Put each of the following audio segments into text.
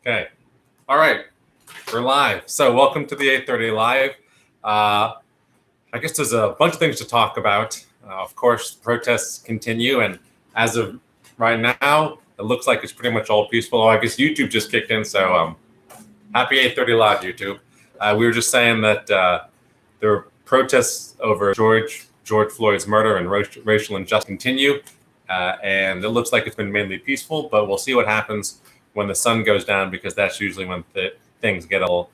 Okay. All right. We're live. So welcome to the 8:30 Live. I guess there's a bunch of things to talk about. Of course, protests continue. And as of right now, it looks like it's pretty much all peaceful. Oh, I guess YouTube just kicked in. So happy 8:30 Live, YouTube. We were just saying that there were protests over George Floyd's murder and racial injustice continue. And it looks like it's been mainly peaceful, but we'll see what happens when the sun goes down, because that's usually when things get a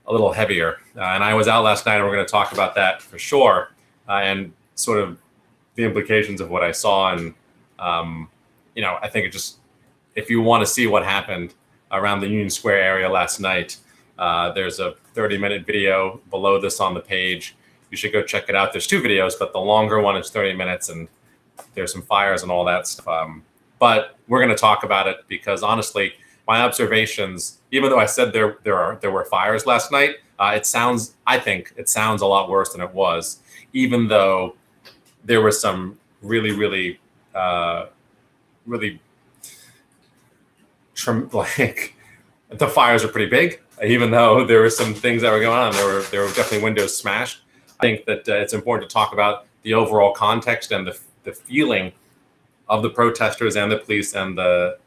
little heavier. And I was out last night, and we're going to talk about that for sure, and sort of the implications of what I saw. And, I think it just, if you want to see what happened around the Union Square area last night, there's a 30-minute video below this on the page. You should go check it out. There's two videos, but the longer one is 30 minutes, and there's some fires and all that stuff. But we're going to talk about it because, honestly, my observations, even though I said there were fires last night, I think it sounds a lot worse than it was, even though there was some really the fires are pretty big, even though there were some things that were going on. There were definitely windows smashed. I think that it's important to talk about the overall context and the feeling of the protesters and the police and the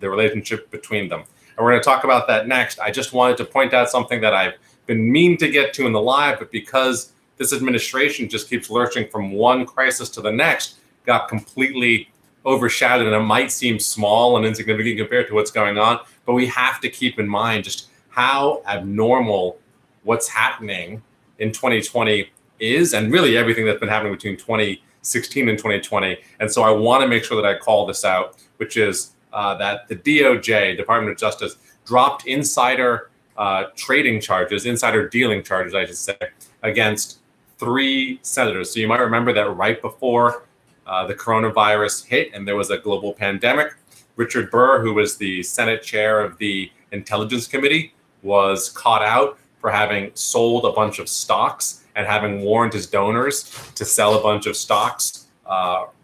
relationship between them. And we're going to talk about that next. I just wanted to point out something that I've been meaning to get to in the live, but because this administration just keeps lurching from one crisis to the next, got completely overshadowed, and it might seem small and insignificant compared to what's going on, but we have to keep in mind just how abnormal what's happening in 2020 is, and really everything that's been happening between 2016 and 2020. And so I want to make sure that I call this out, which is that the DOJ, Department of Justice, dropped insider dealing charges, I should say, against 3 senators. So you might remember that right before the coronavirus hit and there was a global pandemic, Richard Burr, who was the Senate chair of the Intelligence Committee, was caught out for having sold a bunch of stocks and having warned his donors to sell a bunch of stocks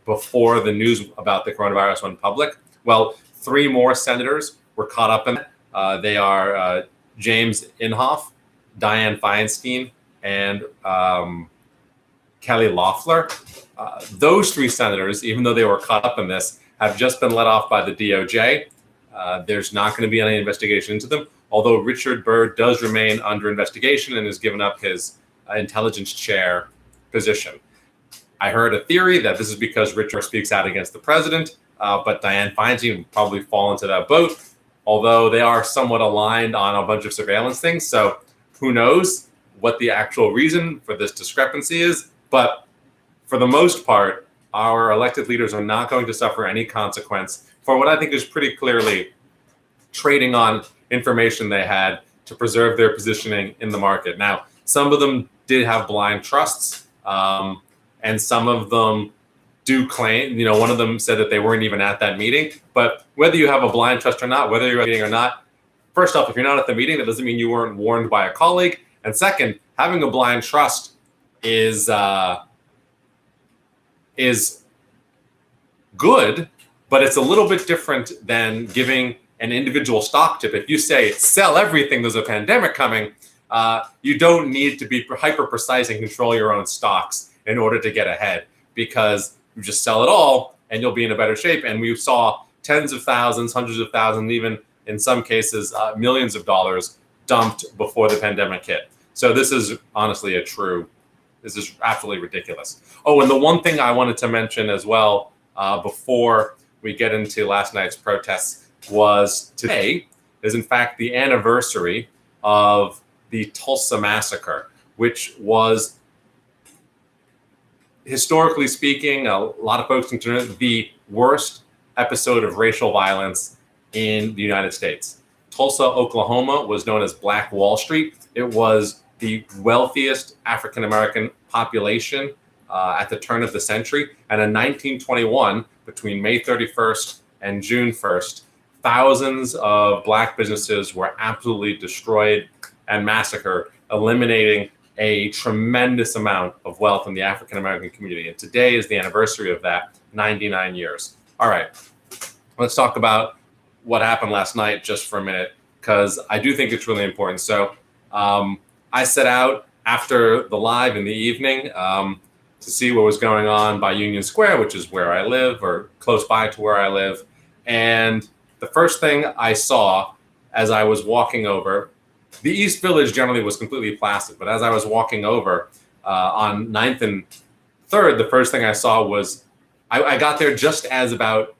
before the news about the coronavirus went public. Well, 3 more senators were caught up in that. They are James Inhofe, Dianne Feinstein, and Kelly Loeffler. Those 3 senators, even though they were caught up in this, have just been let off by the DOJ. There's not going to be any investigation into them, although Richard Burr does remain under investigation and has given up his intelligence chair position. I heard a theory that this is because Richard speaks out against the president, but Dianne Feinstein would probably fall into that boat, although they are somewhat aligned on a bunch of surveillance things. So who knows what the actual reason for this discrepancy is. But for the most part, our elected leaders are not going to suffer any consequence for what I think is pretty clearly trading on information they had to preserve their positioning in the market. Now, some of them did have blind trusts, and some of them do claim, one of them said that they weren't even at that meeting. But whether you have a blind trust or not, whether you're at the meeting or not, first off, if you're not at the meeting, that doesn't mean you weren't warned by a colleague. And second, having a blind trust is good, but it's a little bit different than giving an individual stock tip. If you say sell everything, there's a pandemic coming, you don't need to be hyper precise and control your own stocks in order to get ahead, because you just sell it all and you'll be in a better shape. And we saw tens of thousands, hundreds of thousands, even in some cases, millions of dollars dumped before the pandemic hit. So this is honestly this is absolutely ridiculous. Oh, and the one thing I wanted to mention as well before we get into last night's protests was today is in fact the anniversary of the Tulsa massacre, which was, historically speaking, a lot of folks consider it the worst episode of racial violence in the United States. Tulsa, Oklahoma was known as Black Wall Street. It was the wealthiest African-American population at the turn of the century. And in 1921, between May 31st and June 1st, thousands of Black businesses were absolutely destroyed and massacred, eliminating a tremendous amount of wealth in the African-American community. And today is the anniversary of that, 99 years. All right, let's talk about what happened last night just for a minute, because I do think it's really important. So I set out after the live in the evening to see what was going on by Union Square, which is where I live, or close by to where I live. And the first thing I saw as I was walking over, the East Village generally was completely placid, but as I was walking over on 9th and 3rd, the first thing I saw was I got there just as about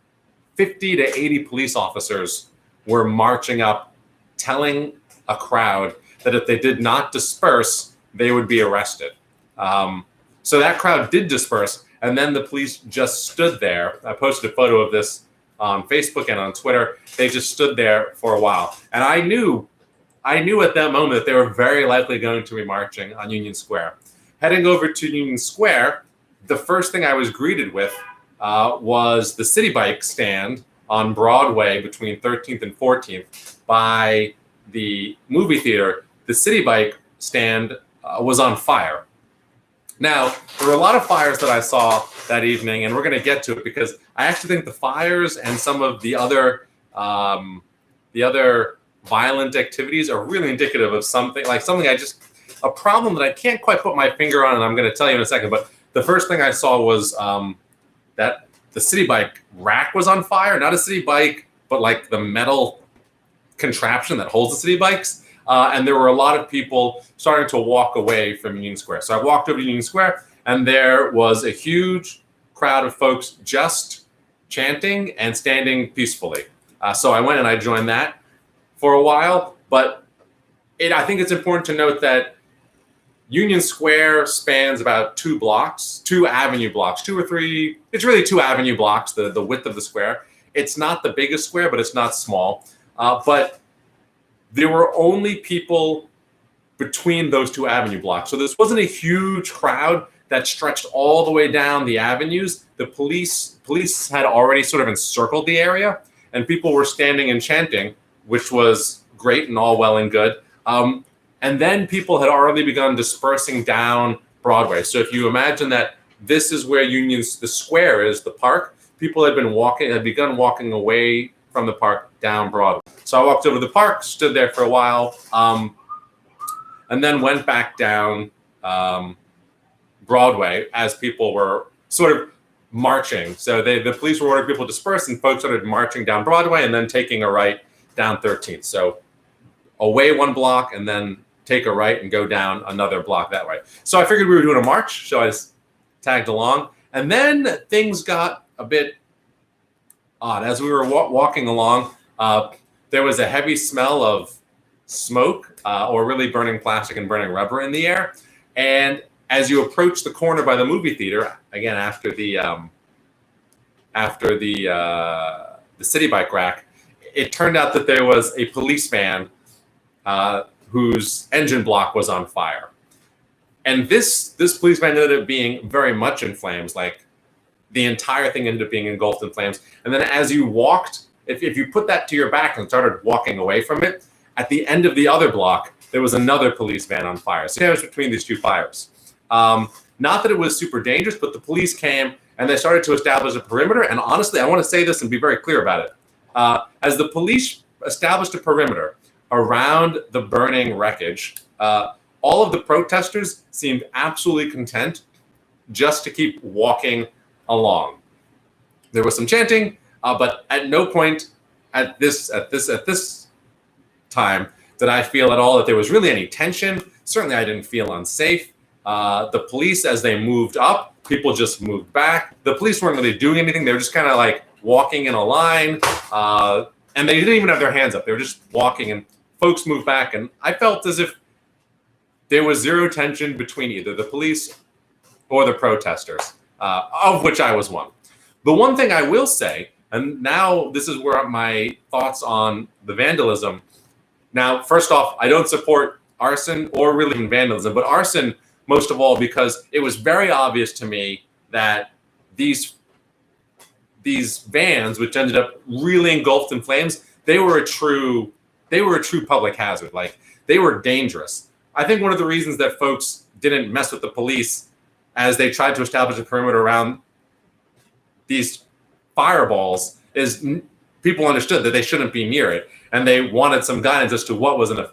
50 to 80 police officers were marching up, telling a crowd that if they did not disperse, they would be arrested. So that crowd did disperse, and then the police just stood there. I posted a photo of this on Facebook and on Twitter. They just stood there for a while. And I knew at that moment that they were very likely going to be marching on Union Square. Heading over to Union Square, the first thing I was greeted with was the City Bike stand on Broadway between 13th and 14th by the movie theater. The City Bike stand was on fire. Now, there were a lot of fires that I saw that evening, and we're going to get to it because I actually think the fires and some of the other violent activities are really indicative of something a problem that I can't quite put my finger on, and I'm going to tell you in a second. But the first thing I saw was that the City Bike rack was on fire. Not a City Bike, but like the metal contraption that holds the City Bikes. And there were a lot of people starting to walk away from Union Square. So I walked over to Union Square, and there was a huge crowd of folks just chanting and standing peacefully. So I went and I joined that for a while. But I think it's important to note that Union Square spans about 2 avenue blocks, 2 or 3. It's really 2 avenue blocks, the width of the square. It's not the biggest square, but it's not small. But there were only people between those 2 avenue blocks. So this wasn't a huge crowd that stretched all the way down the avenues. The police had already sort of encircled the area, and people were standing and chanting, which was great and all well and good. And then people had already begun dispersing down Broadway. So if you imagine that this is where the square is, the park, people had begun walking away from the park down Broadway. So I walked over to the park, stood there for a while, and then went back down Broadway as people were sort of marching. So the police were ordering people to disperse, and folks started marching down Broadway and then taking a right down 13th. So away 1 block and then take a right and go down another block that way. So I figured we were doing a march, so I just tagged along. And then things got a bit odd. As we were walking along, there was a heavy smell of smoke or really burning plastic and burning rubber in the air. And as you approach the corner by the movie theater, again after the City Bike rack, it turned out that there was a police van whose engine block was on fire. And this police van ended up being very much in flames. Like the entire thing ended up being engulfed in flames. And then as you walked, if you put that to your back and started walking away from it, at the end of the other block, there was another police van on fire. So it was between these 2 fires. Not that it was super dangerous, but the police came and they started to establish a perimeter. And honestly, I want to say this and be very clear about it. As the police established a perimeter around the burning wreckage, all of the protesters seemed absolutely content just to keep walking along. There was some chanting, but at no point at this time did I feel at all that there was really any tension. Certainly, I didn't feel unsafe. The police, as they moved up, people just moved back. The police weren't really doing anything. They were just kind of like walking in a line, and they didn't even have their hands up. They were just walking, and folks moved back. And I felt as if there was zero tension between either the police or the protesters, of which I was one. The one thing I will say, and now this is where my thoughts on the vandalism. Now, first off, I don't support arson or really even vandalism, but arson most of all because it was very obvious to me that these vans, which ended up really engulfed in flames, they were a true public hazard. Like, they were dangerous. I think one of the reasons that folks didn't mess with the police as they tried to establish a perimeter around these fireballs is people understood that they shouldn't be near it, and they wanted some guidance as to what was a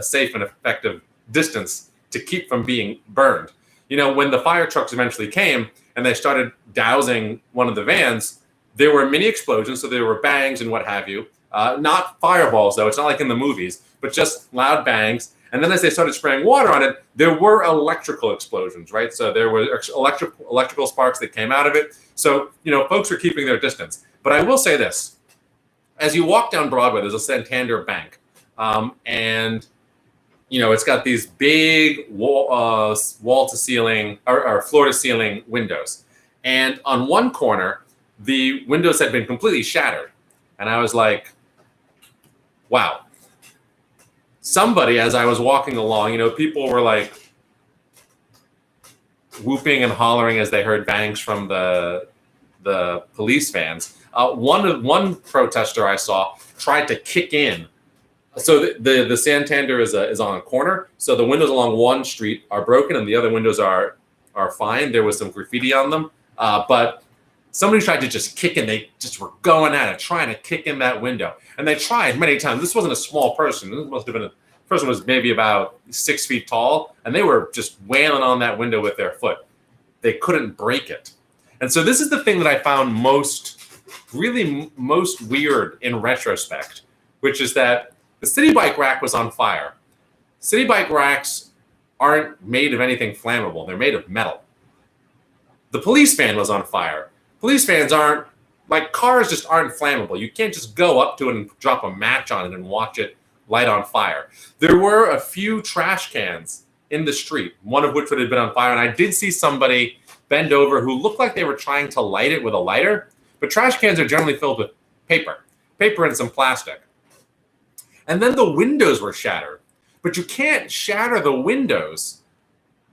safe and effective distance to keep from being burned. When the fire trucks eventually came and they started dousing one of the vans, there were mini explosions, so there were bangs and what have you. Not fireballs, though. It's not like in the movies, but just loud bangs. And then as they started spraying water on it, there were electrical explosions, right? So there were electrical sparks that came out of it. So, folks were keeping their distance. But I will say this. As you walk down Broadway, there's a Santander Bank. And, it's got these big wall-to-ceiling or floor-to-ceiling windows. And on one corner, the windows had been completely shattered. And I was like, wow. Somebody, as I was walking along, people were like whooping and hollering as they heard bangs from the police vans. One protester I saw tried to kick in. So the Santander is on a corner. So the windows along one street are broken and the other windows are fine. There was some graffiti on them, but somebody tried to just kick in. They just were going at it, trying to kick in that window. And they tried many times. This wasn't a small person. This must have been a person was maybe about 6 feet tall. And they were just wailing on that window with their foot. They couldn't break it. And so this is the thing that I found most weird in retrospect, which is that the City Bike rack was on fire. City Bike racks aren't made of anything flammable. They're made of metal. The police van was on fire. Police vans aren't, like cars just aren't flammable. You can't just go up to it and drop a match on it and watch it light on fire. There were a few trash cans in the street, one of which would have been on fire. And I did see somebody bend over who looked like they were trying to light it with a lighter. But trash cans are generally filled with paper and some plastic. And then the windows were shattered. But you can't shatter the windows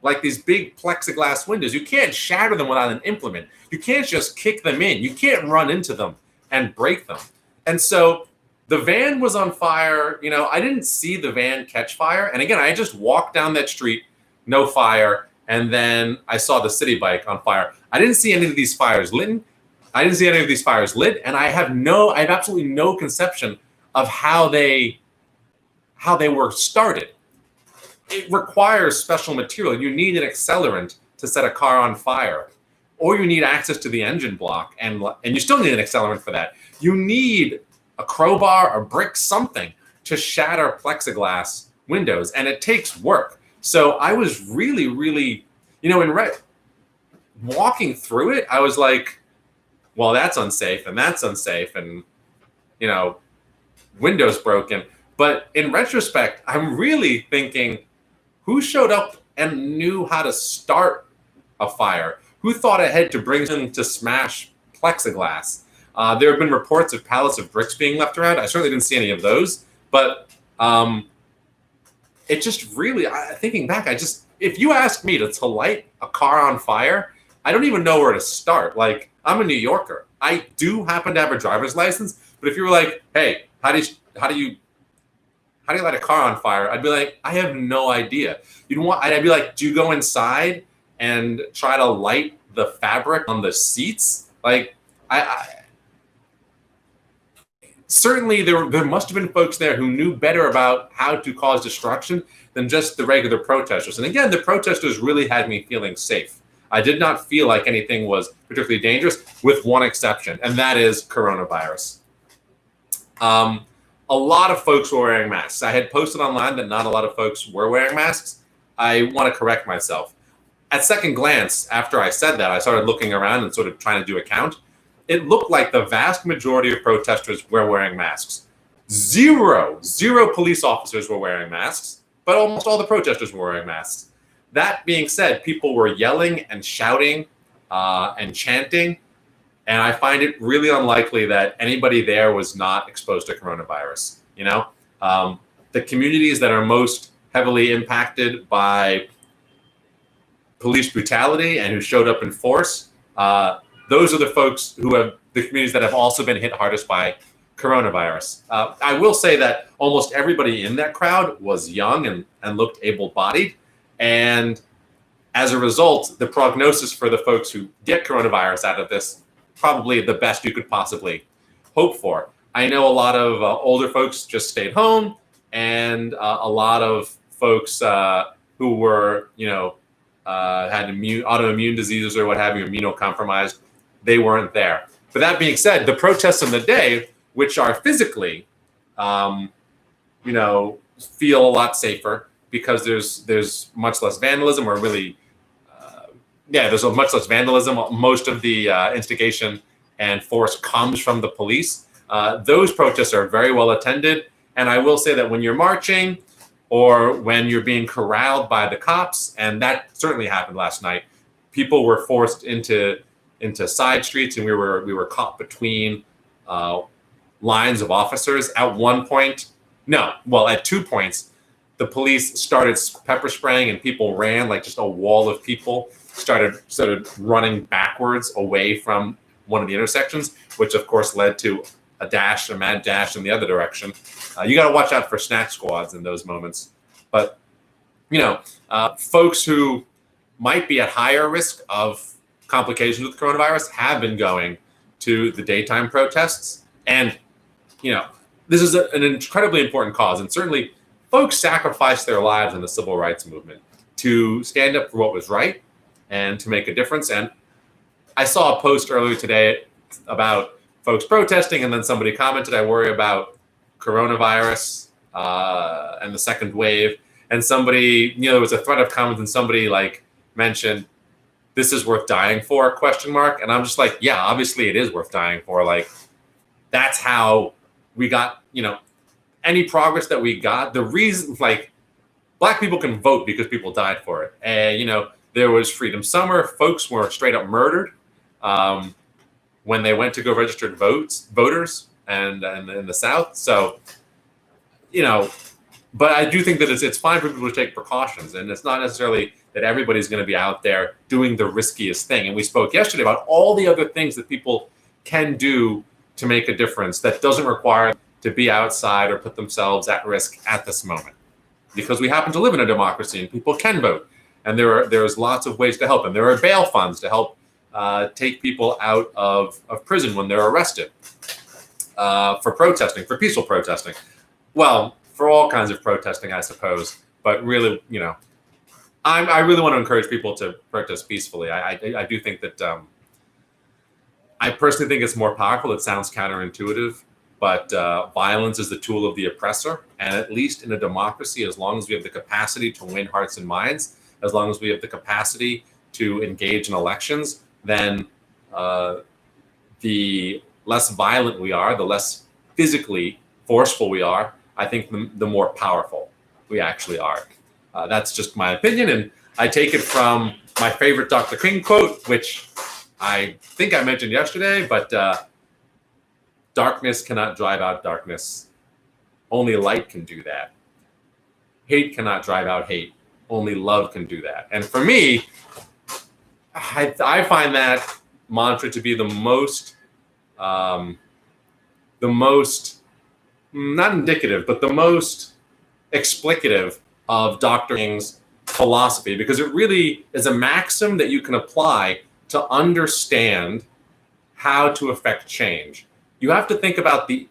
like these big plexiglass windows. You can't shatter them without an implement. You can't just kick them in. You can't run into them and break them. And so the van was on fire. I didn't see the van catch fire. And again, I just walked down that street, no fire. And then I saw the City Bike on fire. I didn't see any of these fires lit. And I have absolutely no conception of how they were started. It requires special material. You need an accelerant to set a car on fire, or you need access to the engine block, and you still need an accelerant for that. You need a crowbar, a brick, something to shatter plexiglass windows, and it takes work. So I was really, really, walking through it, I was like, well, that's unsafe, and windows broken. But in retrospect, I'm really thinking, who showed up and knew how to start a fire? Who thought ahead to bring them to smash plexiglass? There have been reports of pallets of bricks being left around. I certainly didn't see any of those. But it just really, thinking back, if you ask me to light a car on fire, I don't even know where to start. Like, I'm a New Yorker. I do happen to have a driver's license. But if you were like, hey, how do you light a car on fire? I'd be like, I have no idea. I'd be like, do you go inside and try to light the fabric on the seats? Like, certainly there must have been folks there who knew better about how to cause destruction than just the regular protesters. And again, the protesters really had me feeling safe. I did not feel like anything was particularly dangerous, with one exception, and that is coronavirus. A lot of folks were wearing masks. I had posted online that not a lot of folks were wearing masks. I want to correct myself. At second glance, after I said that, I started looking around and sort of trying to do a count. It looked like the vast majority of protesters were wearing masks. Zero police officers were wearing masks, but almost all the protesters were wearing masks. That being said, people were yelling and shouting and chanting. And I find it really unlikely that anybody there was not exposed to coronavirus. The communities that are most heavily impacted by police brutality and who showed up in force, those are the folks who have the communities that have also been hit hardest by coronavirus. I will say that almost everybody in that crowd was young and looked able-bodied. And as a result, the prognosis for the folks who get coronavirus out of this, probably the best you could possibly hope for. I know a lot of older folks just stayed home, and a lot of folks who were, had autoimmune diseases or what have you, immunocompromised, they weren't there. But that being said, the protests on the day, which are physically, feel a lot safer because there's much less vandalism, or really, there's much less vandalism. Most of the instigation and force comes from the police. Those protests are very well attended. And I will say that when you're marching or when you're being corralled by the cops, and that certainly happened last night, people were forced into side streets, and we were caught between lines of officers. At at 2 points, the police started pepper spraying, and people ran, like just a wall of people started running backwards away from one of the intersections, which of course led to a mad dash in the other direction. You got to watch out for snack squads in those moments. But, folks who might be at higher risk of complications with coronavirus have been going to the daytime protests. And, this is an incredibly important cause. And certainly folks sacrificed their lives in the civil rights movement to stand up for what was right and to make a difference. And I saw a post earlier today about folks protesting, and then somebody commented, I worry about coronavirus and the second wave. And somebody, there was a thread of comments, and somebody mentioned, this is worth dying for, ? And I'm just like, yeah, obviously it is worth dying for. That's how we got, any progress that we got. The reason, Black people can vote because people died for it. And, there was Freedom Summer. Folks were straight up murdered when they went to go register voters and in the South. So, but I do think that it's fine for people to take precautions, and it's not necessarily that everybody's going to be out there doing the riskiest thing. And we spoke yesterday about all the other things that people can do to make a difference that doesn't require to be outside or put themselves at risk at this moment, because we happen to live in a democracy and people can vote, and there's lots of ways to help, and there are bail funds to help take people out of prison when they're arrested for protesting, for peaceful protesting. Well, for all kinds of protesting, I suppose. But really, I really want to encourage people to protest peacefully. I do think that I personally think it's more powerful. It sounds counterintuitive, but violence is the tool of the oppressor. And at least in a democracy, as long as we have the capacity to win hearts and minds, as long as we have the capacity to engage in elections, then the less violent we are, the less physically forceful we are, I think the more powerful we actually are. That's just my opinion, and I take it from my favorite Dr. King quote, which I think I mentioned yesterday, but darkness cannot drive out darkness. Only light can do that. Hate cannot drive out hate. Only love can do that. And for me, I find that mantra to be the most not indicative, but the most explicative of Dr. King's philosophy, because it really is a maxim that you can apply to understand how to affect change. You have to think about the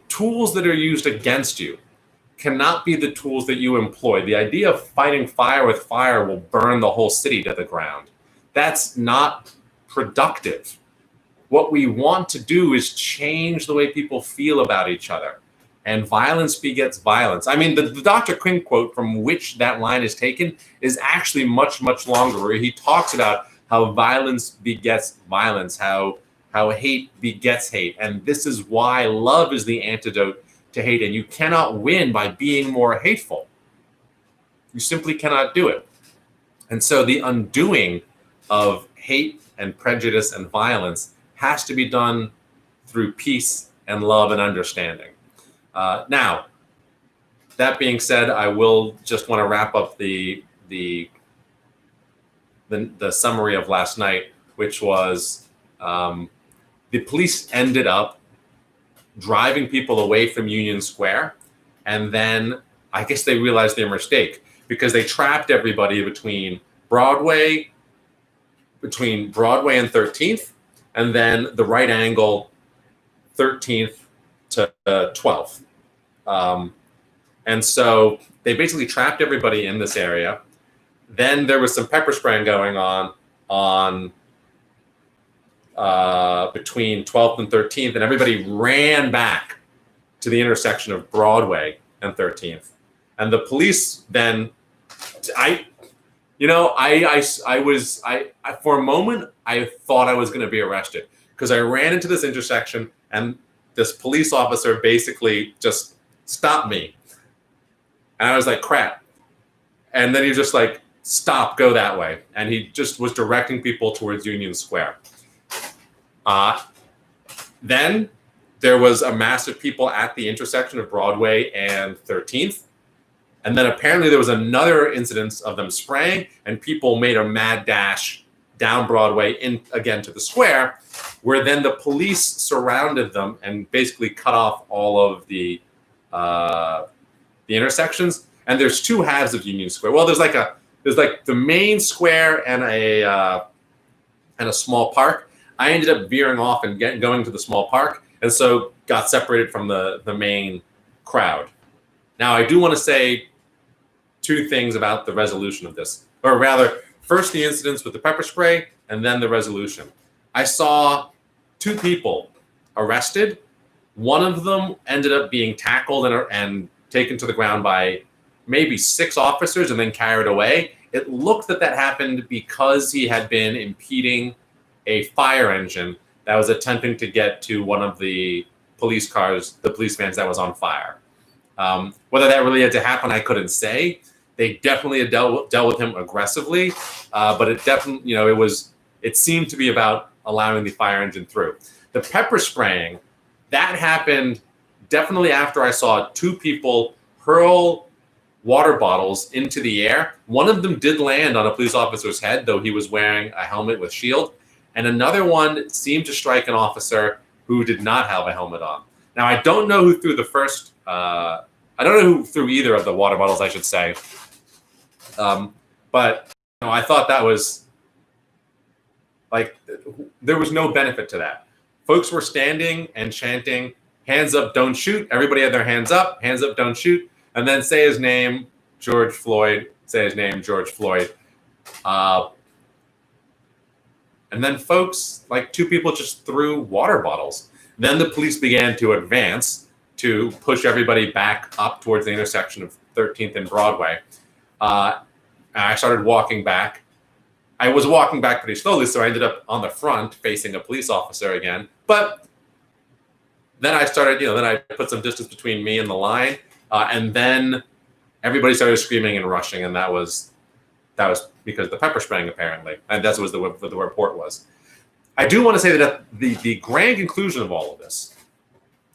tools that are used against you cannot be the tools that you employ. The idea of fighting fire with fire will burn the whole city to the ground. That's not productive. What we want to do is change the way people feel about each other. And violence begets violence. I mean, the Dr. King quote from which that line is taken is actually much, much longer, where he talks about how violence begets violence, how hate begets hate. And this is why love is the antidote to hate. And you cannot win by being more hateful. You simply cannot do it. And so the undoing of hate and prejudice and violence has to be done through peace and love and understanding. Now, that being said, I will just want to wrap up the summary of last night, which was the police ended up driving people away from Union Square, and then I guess they realized their mistake, because they trapped everybody between Broadway and 13th, and then the right angle 13th to 12th. And so they basically trapped everybody in this area. Then there was some pepper spraying going on between 12th and 13th, and everybody ran back to the intersection of Broadway and 13th. And the police then, for a moment, I thought I was going to be arrested because I ran into this intersection and this police officer basically just stopped me. And I was like, crap. And then he was just like, stop, go that way. And he just was directing people towards Union Square. Then there was a mass of people at the intersection of Broadway and 13th. And then apparently there was another incidence of them spraying, and people made a mad dash down Broadway in again to the square, where then the police surrounded them and basically cut off all of the intersections. And there's two halves of Union Square. Well, there's like the main square and a small park. I ended up veering off and going to the small park, and so got separated from the main crowd. Now, I do want to say two things about the resolution of this, or rather, first the incidents with the pepper spray, and then the resolution. I saw two people arrested. One of them ended up being tackled and taken to the ground by maybe 6 officers and then carried away. It looked that happened because he had been impeding a fire engine that was attempting to get to one of the police cars, the police vans that was on fire. Whether that really had to happen, I couldn't say. They definitely had dealt with him aggressively, but it definitely, it seemed to be about allowing the fire engine through. The pepper spraying, that happened definitely after I saw 2 people hurl water bottles into the air. One of them did land on a police officer's head, though he was wearing a helmet with shield. And another one seemed to strike an officer who did not have a helmet on. Now, I don't know who threw the first, I don't know who threw either of the water bottles, I should say. But I thought that was, there was no benefit to that. Folks were standing and chanting, hands up, don't shoot. Everybody had their hands up, don't shoot. And then say his name, George Floyd, say his name, George Floyd. And then folks, 2 people just threw water bottles. Then the police began to advance to push everybody back up towards the intersection of 13th and Broadway. And I started walking back. I was walking back pretty slowly, so I ended up on the front facing a police officer again. But then I started, then I put some distance between me and the line. And then everybody started screaming and rushing, and that was because of the pepper spraying, apparently. And that's what the report was. I do want to say that the grand conclusion of all of this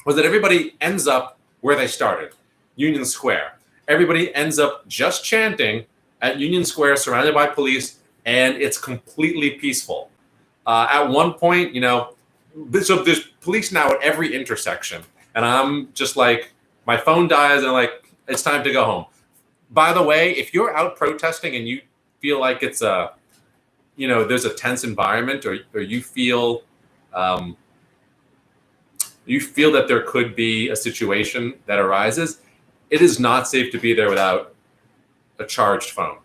was that everybody ends up where they started, Union Square. Everybody ends up just chanting at Union Square, surrounded by police, and it's completely peaceful. At one point, so there's police now at every intersection, and I'm just like, my phone dies, and it's time to go home. By the way, if you're out protesting and you feel like it's there's a tense environment, or you feel that there could be a situation that arises, it is not safe to be there without a charged phone.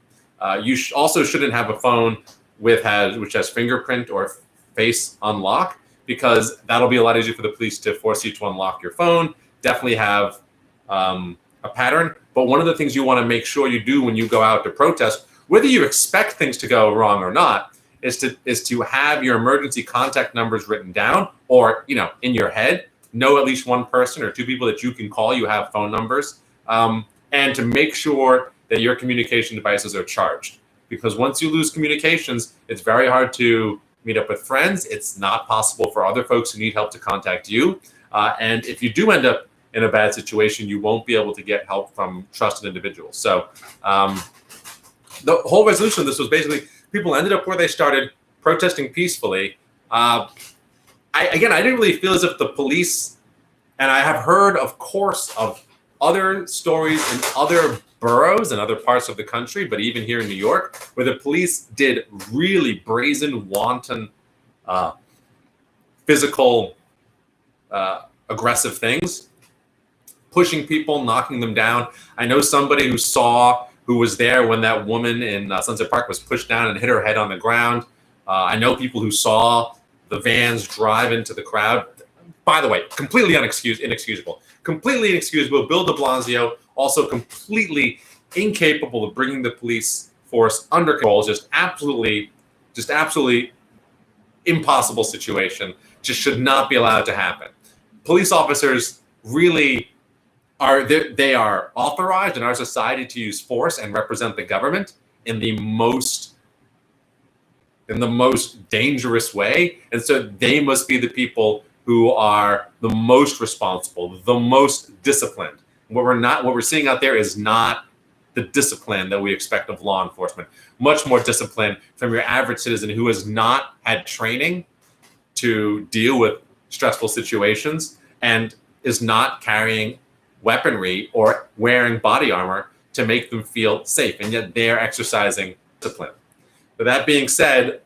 You also shouldn't have a phone which has fingerprint or face unlock, because that'll be a lot easier for the police to force you to unlock your phone. Definitely have a pattern. But one of the things you want to make sure you do when you go out to protest, whether you expect things to go wrong or not, is to have your emergency contact numbers written down, or in your head. Know at least one person or 2 people that you can call. You have phone numbers, and to make sure that your communication devices are charged. Because once you lose communications, it's very hard to meet up with friends. It's not possible for other folks who need help to contact you. And if you do end up in a bad situation, you won't be able to get help from trusted individuals. So the whole resolution of this was basically people ended up where they started, protesting peacefully. I didn't really feel as if the police, and I have heard, of course, of other stories in other boroughs and other parts of the country, but even here in New York, where the police did really brazen, wanton physical, aggressive things, pushing people, knocking them down. I know somebody who was there when that woman in Sunset Park was pushed down and hit her head on the ground. I know people who saw the vans drive into the crowd. By the way, completely inexcusable. Completely inexcusable. Bill de Blasio, also completely incapable of bringing the police force under control. Just absolutely impossible situation. Just should not be allowed to happen. Police officers really they are authorized in our society to use force and represent the government in the most dangerous way. And so they must be the people who are the most responsible, the most disciplined. What we're seeing out there is not the discipline that we expect of law enforcement. Much more discipline from your average citizen who has not had training to deal with stressful situations and is not carrying weaponry or wearing body armor to make them feel safe, and yet they're exercising discipline. But that being said,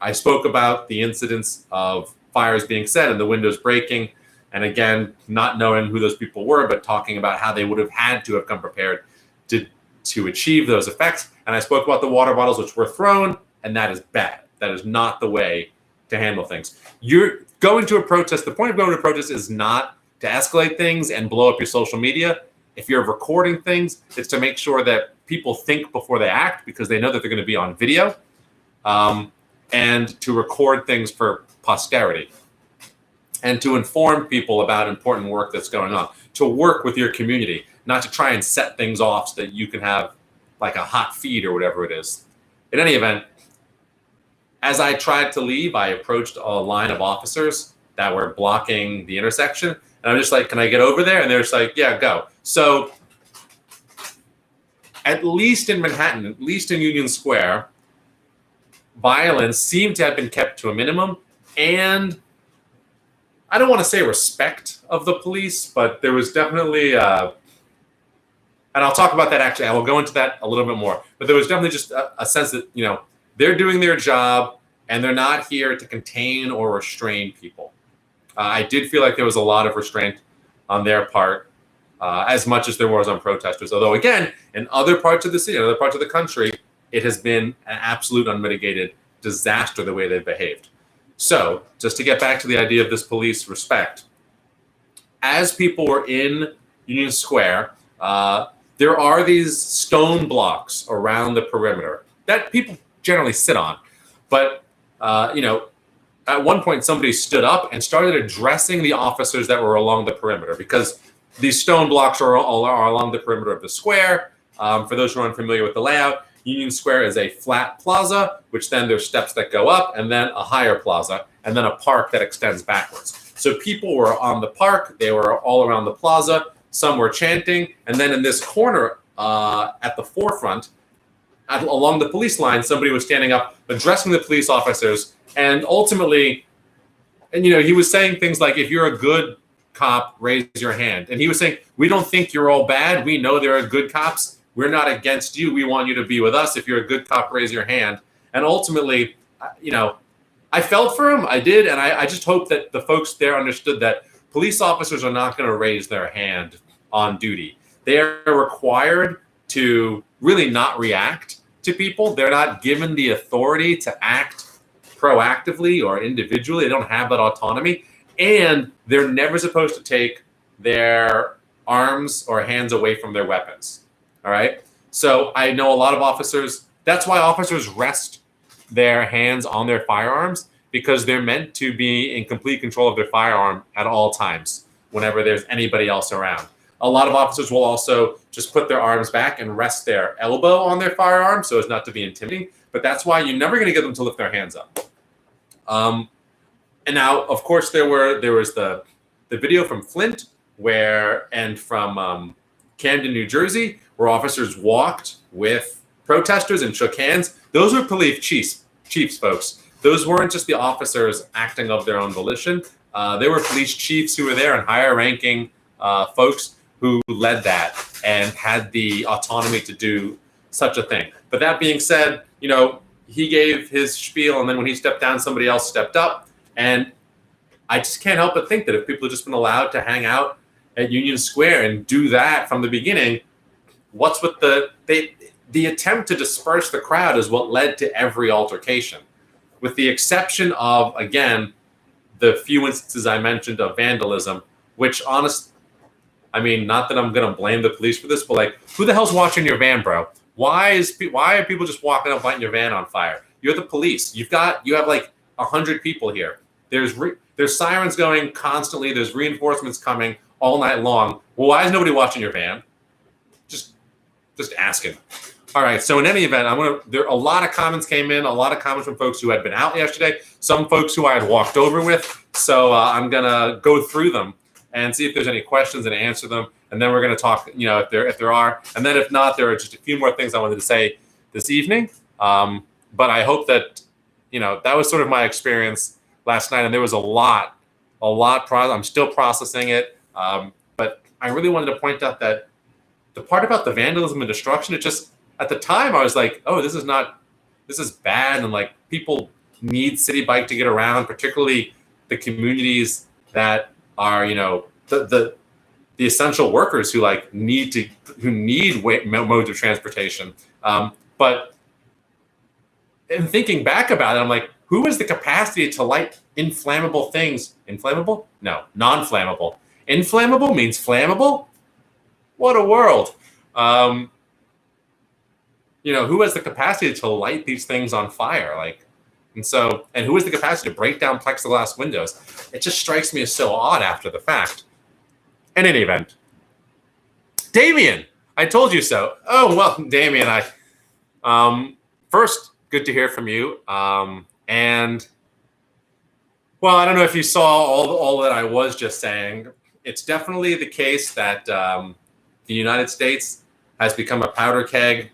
I spoke about the incidents of fires being set and the windows breaking, and again, not knowing who those people were, but talking about how they would have had to have come prepared to achieve those effects. And I spoke about the water bottles which were thrown, and that is bad. That is not the way to handle things. You're going to a protest. The point of going to a protest is not to escalate things and blow up your social media. If you're recording things, it's to make sure that people think before they act, because they know that they're going to be on video, and to record things for posterity, and to inform people about important work that's going on, to work with your community, not to try and set things off so that you can have like a hot feed or whatever it is. In any event, as I tried to leave, I approached a line of officers that were blocking the intersection. And I'm just like, can I get over there? And they're just like, yeah, go. So at least in Manhattan, at least in Union Square, violence seemed to have been kept to a minimum. And I don't want to say respect of the police, but there was definitely, and I'll talk about that actually. I will go into that a little bit more. But there was definitely just a sense that, they're doing their job and they're not here to contain or restrain people. I did feel like there was a lot of restraint on their part, as much as there was on protesters. Although, again, in other parts of the city, in other parts of the country, it has been an absolute unmitigated disaster the way they've behaved. So, just to get back to the idea of this police respect, as people were in Union Square, there are these stone blocks around the perimeter that people generally sit on. But, at one point somebody stood up and started addressing the officers that were along the perimeter, because these stone blocks are along the perimeter of the square. For those who are unfamiliar with the layout, Union Square is a flat plaza, which then there's steps that go up, and then a higher plaza, and then a park that extends backwards. So people were on the park, they were all around the plaza, some were chanting, and then in this corner at the forefront, along the police line, somebody was standing up addressing the police officers, and ultimately, he was saying things like, if you're a good cop, raise your hand. And he was saying, we don't think you're all bad. We know there are good cops. We're not against you. We want you to be with us. If you're a good cop, raise your hand. And ultimately, I felt for him. I did. And I just hope that the folks there understood that police officers are not going to raise their hand on duty. They are required to really not react to people. They're not given the authority to act proactively or individually. They don't have that autonomy. And they're never supposed to take their arms or hands away from their weapons. All right. So I know a lot of officers, that's why officers rest their hands on their firearms, because they're meant to be in complete control of their firearm at all times, whenever there's anybody else around. A lot of officers will also just put their arms back and rest their elbow on their firearm so as not to be intimidating. But that's why you're never going to get them to lift their hands up. And now, of course, there was the video from Flint and from Camden, New Jersey, where officers walked with protesters and shook hands. Those were police chiefs, folks. Those weren't just the officers acting of their own volition. There were police chiefs who were there and higher-ranking folks who led that and had the autonomy to do such a thing. But that being said, he gave his spiel, and then when he stepped down, somebody else stepped up. And I just can't help but think that if people had just been allowed to hang out at Union Square and do that from the beginning, what's with the attempt to disperse the crowd is what led to every altercation, with the exception of, again, the few instances I mentioned of vandalism, which I mean, not that I'm going to blame the police for this, but like, who the hell's watching your van, bro? Why are people just walking up lighting your van on fire? You're the police. You have like 100 people here. There's sirens going constantly. There's reinforcements coming all night long. Well, why is nobody watching your van? Just asking. All right. So in any event, a lot of comments came in, a lot of comments from folks who had been out yesterday, some folks who I had walked over with. So I'm going to go through them and see if there's any questions and answer them. And then we're going to talk, if there are. And then if not, there are just a few more things I wanted to say this evening. But I hope that, that was sort of my experience last night. And there was a lot. I'm still processing it. But I really wanted to point out that the part about the vandalism and destruction, it just, at the time I was like, oh, this is bad. And like, people need City Bike to get around, particularly the communities that are, the essential workers who need modes of transportation. But in thinking back about it, I'm like, who has the capacity to light inflammable things? Inflammable? No, non-flammable. Inflammable means flammable? What a world. Who has the capacity to light these things on fire? And who has the capacity to break down plexiglass windows? It just strikes me as so odd after the fact. In any event, Damien, I told you so. Oh, well, Damien, first, good to hear from you. And, well, I don't know if you saw all that I was just saying. It's definitely the case that the United States has become a powder keg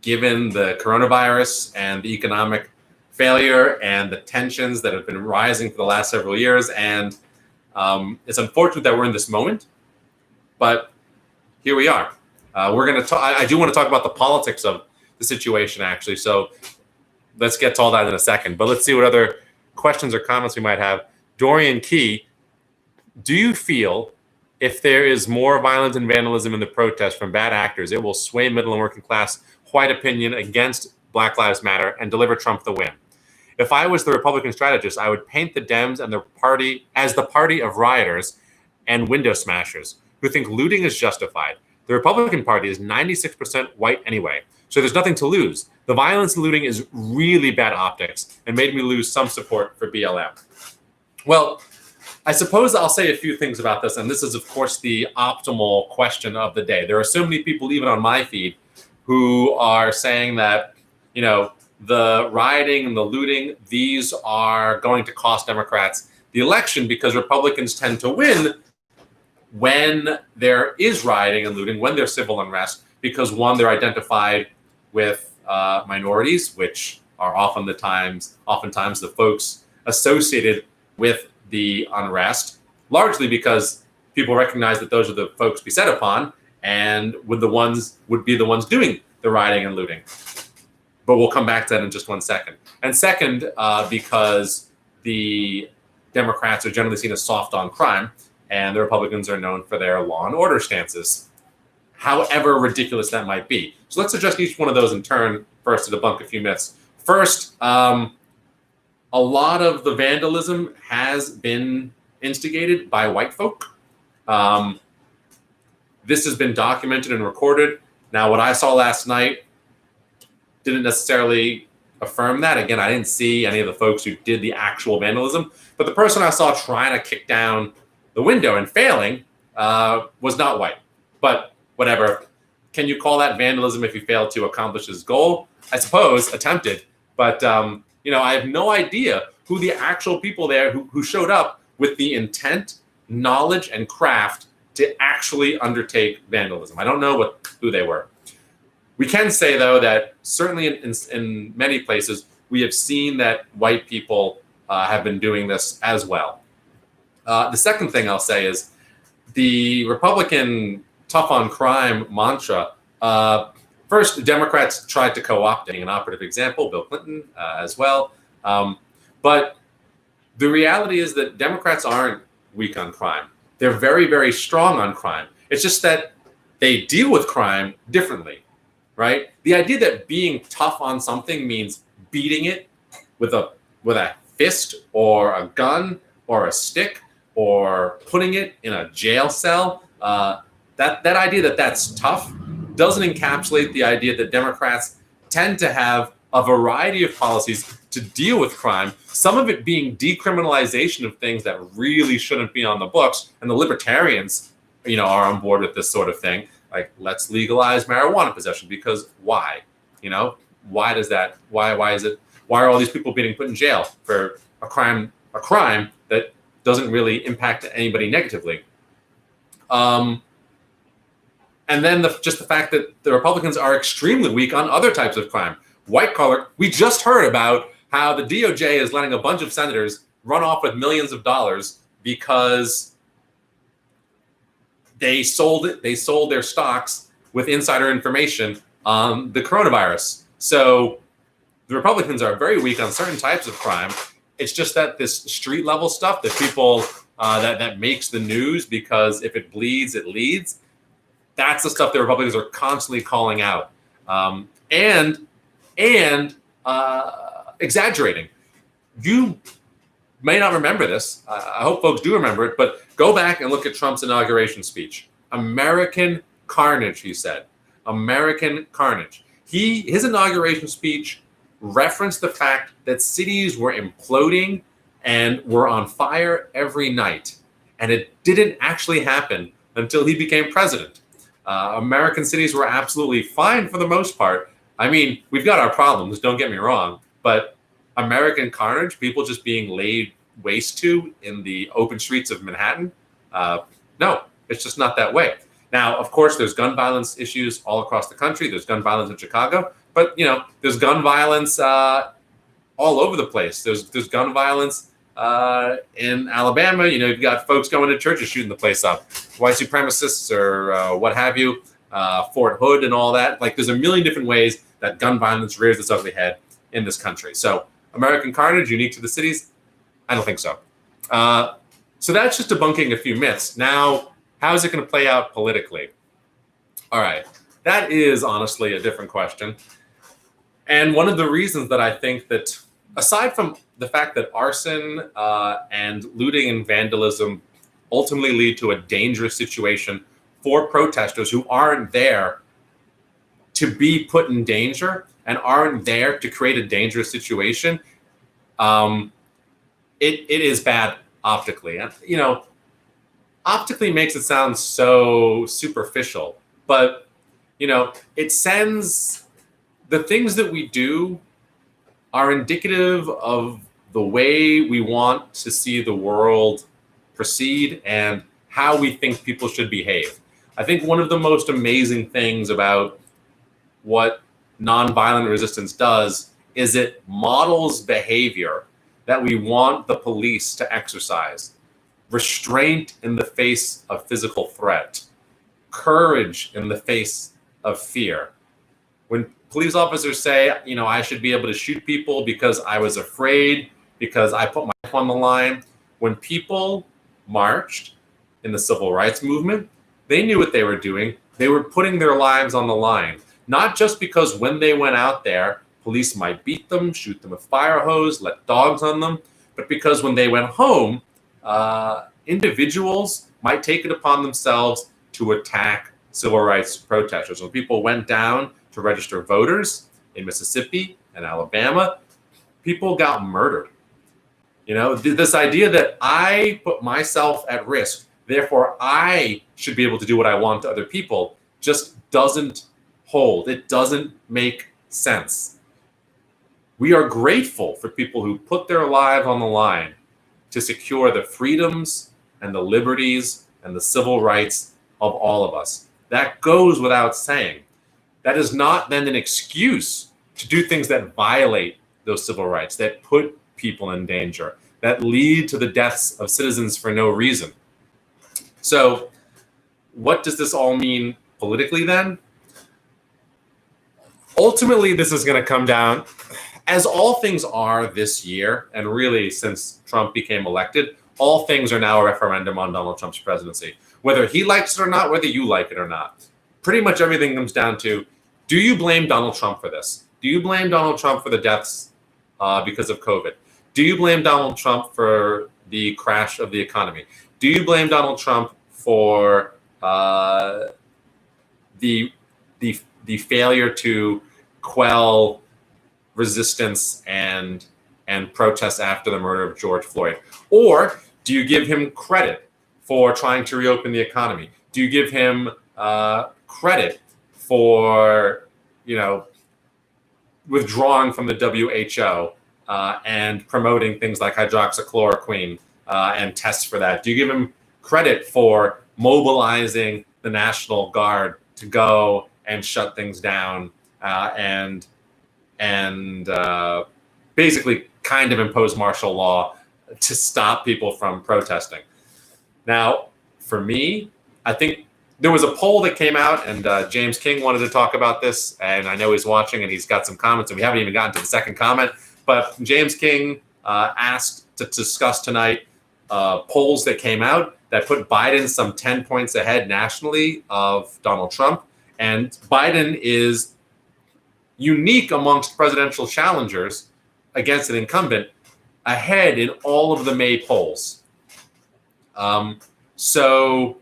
given the coronavirus and the economic failure and the tensions that have been rising for the last several years. And it's unfortunate that we're in this moment, but here we are. We're going to talk. I do want to talk about the politics of the situation, actually. So let's get to all that in a second. But let's see what other questions or comments we might have. Dorian Key, do you feel if there is more violence and vandalism in the protest from bad actors, it will sway middle and working class white opinion against Black Lives Matter and deliver Trump the win? If I was the Republican strategist, I would paint the Dems and the party as the party of rioters and window smashers who think looting is justified. The Republican Party is 96% white anyway, so there's nothing to lose. The violence and looting is really bad optics and made me lose some support for BLM. Well, I suppose I'll say a few things about this, and this is, of course, the optimal question of the day. There are so many people, even on my feed, who are saying that, the rioting and the looting, these are going to cost Democrats the election because Republicans tend to win when there is rioting and looting, when there's civil unrest, because one, they're identified with minorities, which are oftentimes the folks associated with the unrest, largely because people recognize that those are the folks beset upon and would be the ones doing the rioting and looting. But we'll come back to that in just one second. And second, because the Democrats are generally seen as soft on crime, and the Republicans are known for their law and order stances, however ridiculous that might be. So let's address each one of those in turn first to debunk a few myths. First, a lot of the vandalism has been instigated by white folk. This has been documented and recorded. Now, what I saw last night didn't necessarily affirm that. Again, I didn't see any of the folks who did the actual vandalism, but the person I saw trying to kick down the window and failing was not white. But whatever. Can you call that vandalism if you failed to accomplish his goal? I suppose, attempted. But, I have no idea who the actual people there who showed up with the intent, knowledge, and craft to actually undertake vandalism. I don't know who they were. We can say, though, that certainly in many places, we have seen that white people have been doing this as well. The second thing I'll say is the Republican tough on crime mantra. First, the Democrats tried to co-opt an operative example, Bill Clinton as well. But The reality is that Democrats aren't weak on crime. They're very, very strong on crime. It's just that they deal with crime differently, right? The idea that being tough on something means beating it with a fist or a gun or a stick or putting it in a jail cell, that idea that that's tough doesn't encapsulate the idea that Democrats tend to have a variety of policies to deal with crime, some of it being decriminalization of things that really shouldn't be on the books. And the libertarians, are on board with this sort of thing. Like, let's legalize marijuana possession, because why? Why does that? Why is it? Why are all these people being put in jail for a crime that doesn't really impact anybody negatively? And then just the fact that the Republicans are extremely weak on other types of crime. White collar, we just heard about how the DOJ is letting a bunch of senators run off with millions of dollars because they sold their stocks with insider information on the coronavirus. So the Republicans are very weak on certain types of crime. It's just that this street level stuff that people that makes the news because if it bleeds, it leads. That's the stuff the Republicans are constantly calling out and exaggerating. You may not remember this. I hope folks do remember it, but go back and look at Trump's inauguration speech. American carnage, he said. American carnage. His inauguration speech referenced the fact that cities were imploding and were on fire every night. And it didn't actually happen until he became president. American cities were absolutely fine for the most part. I mean, we've got our problems, don't get me wrong, but American carnage, people just being laid waste to in the open streets of Manhattan, no, it's just not that way. Now, of course, there's gun violence issues all across the country. There's gun violence in Chicago, but there's gun violence all over the place. There's gun violence in Alabama. You've got folks going to churches shooting the place up, white supremacists or what have you, Fort Hood and all that. Like, there's a million different ways that gun violence rears its ugly head in this country. So American carnage, unique to the cities? I don't think so. So that's just debunking a few myths. Now, how is it going to play out politically? All right, that is honestly a different question. And one of the reasons that I think that, aside from the fact that arson and looting and vandalism ultimately lead to a dangerous situation for protesters who aren't there to be put in danger and aren't there to create a dangerous situation, it is bad optically. And, optically makes it sound so superficial, but, it sends the things that we do are indicative of the way we want to see the world proceed and how we think people should behave. I think one of the most amazing things about what nonviolent resistance does is it models behavior that we want the police to exercise. Restraint in the face of physical threat, courage in the face of fear. When police officers say, I should be able to shoot people because I was afraid, because I put my life on the line. When people marched in the civil rights movement, they knew what they were doing. They were putting their lives on the line, not just because when they went out there, police might beat them, shoot them with fire hose, let dogs on them, but because when they went home, individuals might take it upon themselves to attack civil rights protesters. When people went down to register voters in Mississippi and Alabama, people got murdered. This idea that I put myself at risk, therefore I should be able to do what I want to other people, just doesn't hold. It doesn't make sense. We are grateful for people who put their lives on the line to secure the freedoms and the liberties and the civil rights of all of us. That goes without saying. That is not then an excuse to do things that violate those civil rights, that put people in danger, that lead to the deaths of citizens for no reason. So what does this all mean politically then? Ultimately, this is going to come down, as all things are this year, and really since Trump became elected, all things are now a referendum on Donald Trump's presidency. Whether he likes it or not, whether you like it or not. Pretty much everything comes down to, do you blame Donald Trump for this? Do you blame Donald Trump for the deaths because of COVID? Do you blame Donald Trump for the crash of the economy? Do you blame Donald Trump for the failure to quell resistance and protests after the murder of George Floyd? Or do you give him credit for trying to reopen the economy? Do you give him credit for, withdrawing from the WHO and promoting things like hydroxychloroquine and tests for that? Do you give him credit for mobilizing the National Guard to go and shut things down and basically kind of impose martial law to stop people from protesting? Now, for me, I think there was a poll that came out, and James King wanted to talk about this, and I know he's watching and he's got some comments, and we haven't even gotten to the second comment, but James King asked to discuss tonight polls that came out that put Biden some 10 points ahead nationally of Donald Trump, and Biden is unique amongst presidential challengers against an incumbent, ahead in all of the May polls. So what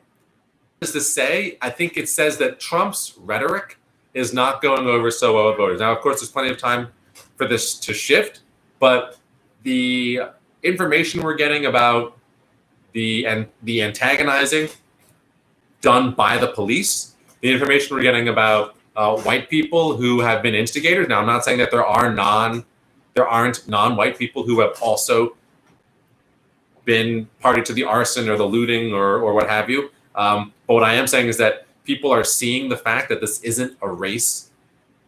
does this say? I think it says that Trump's rhetoric is not going over so well with voters. Now, of course, there's plenty of time for this to shift, but the information we're getting about the antagonizing done by the police, the information we're getting about white people who have been instigators. Now, I'm not saying that there aren't non-white people who have also been party to the arson or the looting or what have you. But what I am saying is that people are seeing the fact that this isn't a race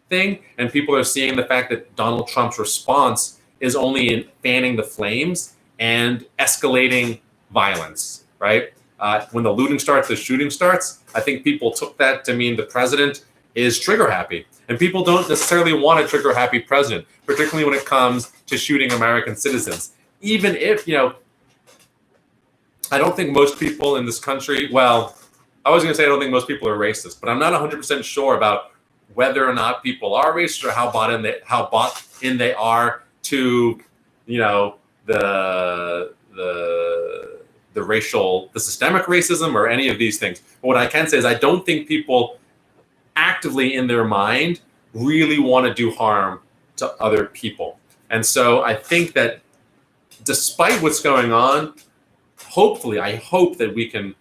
thing, and people are seeing the fact that Donald Trump's response is only in fanning the flames and escalating violence, right? When the looting starts, the shooting starts. I think people took that to mean the president is trigger happy. And people don't necessarily want a trigger happy president, particularly when it comes to shooting American citizens. Even if, I don't think most people in this country, well, I was going to say I don't think most people are racist, but I'm not 100% sure about whether or not people are racist or how bought in they are to, the systemic racism or any of these things. But what I can say is I don't think people actively in their mind really want to do harm to other people. And so I think that despite what's going on, hopefully, I hope that we can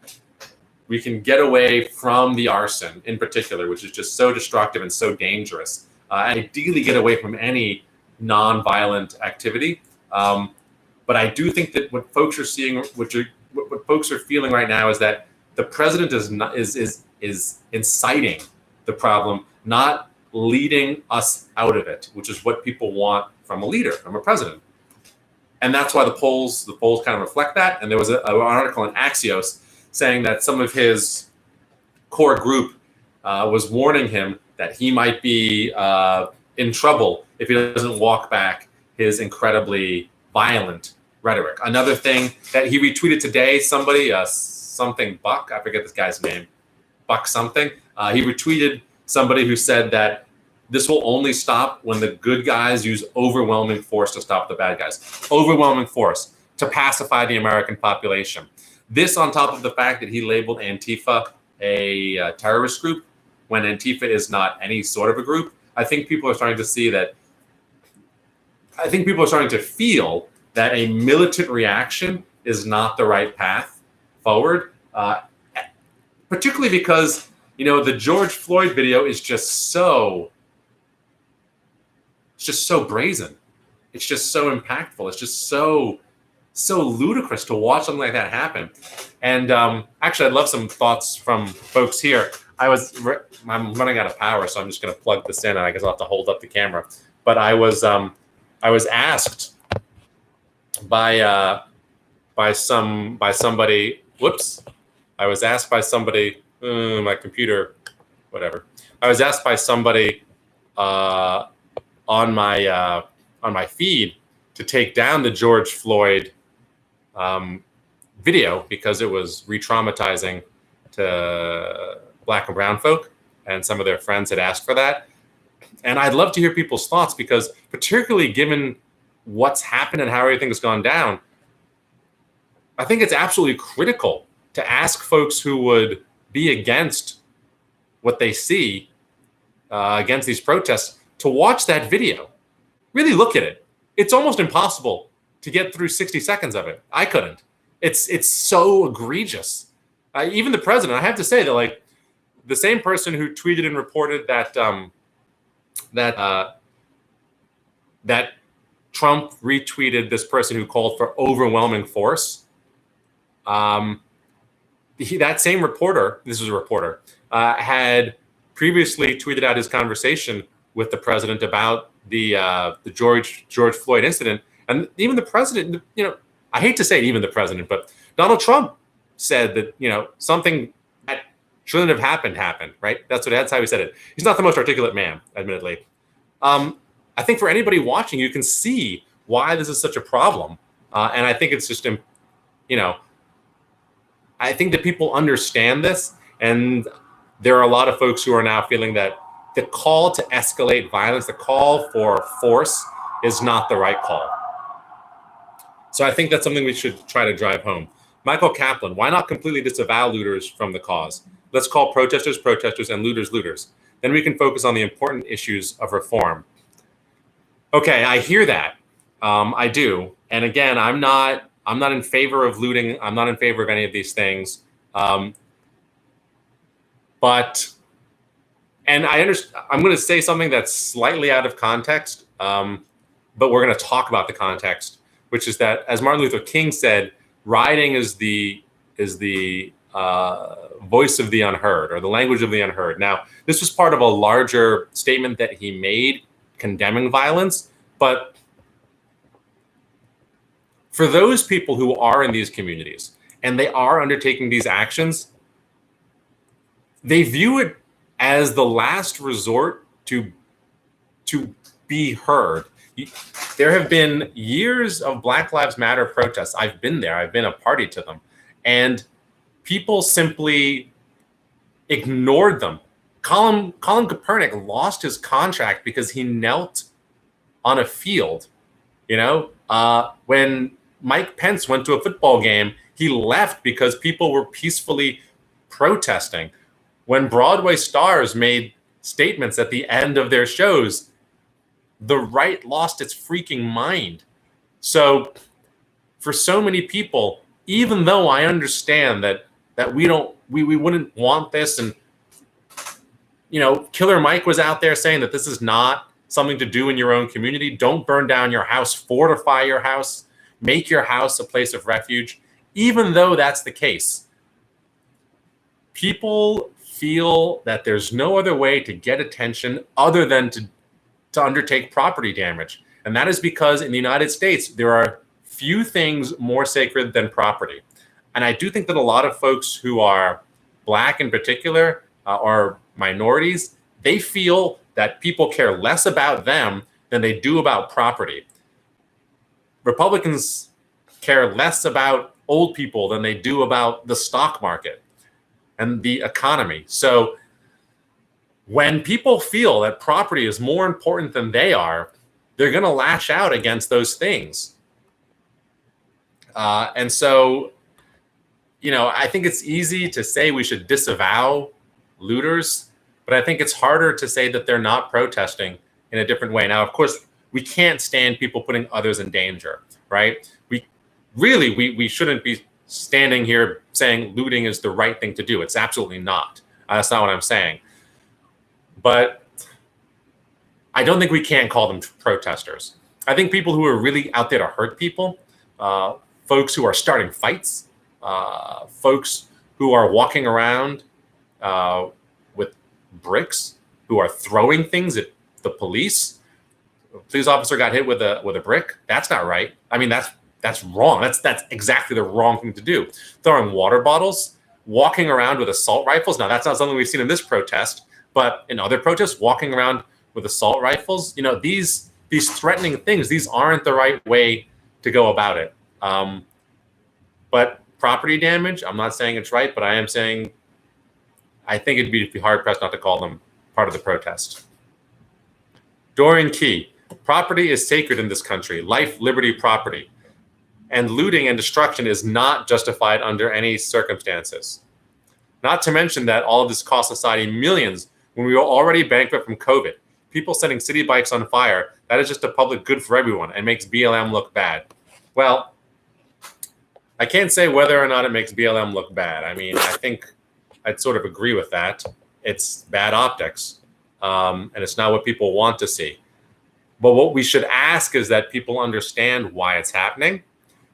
get away from the arson in particular, which is just so destructive and so dangerous. Ideally get away from any nonviolent activity. But I do think that what folks are seeing, what folks are feeling right now, is that the president is inciting the problem, not leading us out of it, which is what people want from a leader, from a president. And that's why the polls kind of reflect that. And there was an article in Axios saying that some of his core group was warning him that he might be in trouble if he doesn't walk back his incredibly violent rhetoric. Another thing that he retweeted today, somebody, something Buck, I forget this guy's name, Buck something. He retweeted somebody who said that this will only stop when the good guys use overwhelming force to stop the bad guys. Overwhelming force to pacify the American population. This on top of the fact that he labeled Antifa a terrorist group when Antifa is not any sort of a group. I think people are starting to see that. I think people are starting to feel that a militant reaction is not the right path forward, particularly because, the George Floyd video is just so brazen. It's just so impactful. It's just so ludicrous to watch something like that happen. And actually, I'd love some thoughts from folks here. I'm running out of power, so I'm just going to plug this in, and I guess I'll have to hold up the camera. But I was asked by somebody. Whoops! I was asked by somebody. My computer, whatever. I was asked by somebody on my my feed to take down the George Floyd video because it was re-traumatizing to Black and brown folk, and some of their friends had asked for that. And I'd love to hear people's thoughts, because particularly given what's happened and how everything has gone down, I think it's absolutely critical to ask folks who would be against what they see, against these protests, to watch that video. Really look at it. It's almost impossible to get through 60 seconds of it. I couldn't. It's so egregious. Even the president, I have to say that, like, the same person who tweeted and reported that that Trump retweeted this person who called for overwhelming force. That same reporter, this was a reporter, had previously tweeted out his conversation with the president about the George Floyd incident, and even the president, I hate to say it, even the president, but Donald Trump said that something that shouldn't have happened, right? That's how he said it. He's not the most articulate man, admittedly. I think for anybody watching, you can see why this is such a problem, and I think it's just, I think that people understand this, and there are a lot of folks who are now feeling that the call to escalate violence, the call for force, is not the right call. So I think that's something we should try to drive home. Michael Kaplan, why not completely disavow looters from the cause? Let's call protesters protesters and looters looters. Then we can focus on the important issues of reform. Okay, I hear that. I do. And again, I'm not in favor of looting. I'm not in favor of any of these things. And I understand, I'm going to say something that's slightly out of context, but we're going to talk about the context, which is that, as Martin Luther King said, rioting is the voice of the unheard, or the language of the unheard. Now, this was part of a larger statement that he made condemning violence, but for those people who are in these communities and they are undertaking these actions, they view it as the last resort to be heard. There have been years of Black Lives Matter protests. I've been there. I've been a party to them. And people simply ignored them. Colin Kaepernick lost his contract because he knelt on a field. When Mike Pence went to a football game, he left because people were peacefully protesting. When Broadway stars made statements at the end of their shows, the right lost its freaking mind. So for so many people, even though I understand that we wouldn't want this, and Killer Mike was out there saying that this is not something to do in your own community. Don't burn down your house, fortify your house, make your house a place of refuge. Even though that's the case, people feel that there's no other way to get attention other than to undertake property damage. And that is because in the United States, there are few things more sacred than property. And I do think that a lot of folks who are Black in particular, or minorities, they feel that people care less about them than they do about property. Republicans care less about old people than they do about the stock market and the economy. So when people feel that property is more important than they are, they're going to lash out against those things. And so, I think it's easy to say we should disavow looters, but I think it's harder to say that they're not protesting in a different way. Now, of course, we can't stand people putting others in danger, right? We shouldn't be standing here saying looting is the right thing to do. It's absolutely not. That's not what I'm saying. But I don't think we can call them protesters. I think people who are really out there to hurt people, folks who are starting fights, folks who are walking around with bricks, who are throwing things at the police. A police officer got hit with a brick. That's not right. I mean, that's wrong. That's exactly the wrong thing to do. Throwing water bottles, walking around with assault rifles. Now, that's not something we've seen in this protest, but in other protests, walking around with assault rifles. These these threatening things, these aren't the right way to go about it. But property damage, I'm not saying it's right, but I am saying I think it'd be hard pressed not to call them part of the protest. Dorian Key, property is sacred in this country, life, liberty, property. And looting and destruction is not justified under any circumstances. Not to mention that all of this cost society millions when we were already bankrupt from COVID. People setting city bikes on fire, that is just a public good for everyone and makes BLM look bad. Well, I can't say whether or not it makes BLM look bad. I mean, I think I'd sort of agree with that. It's bad optics, and it's not what people want to see. But what we should ask is that people understand why it's happening,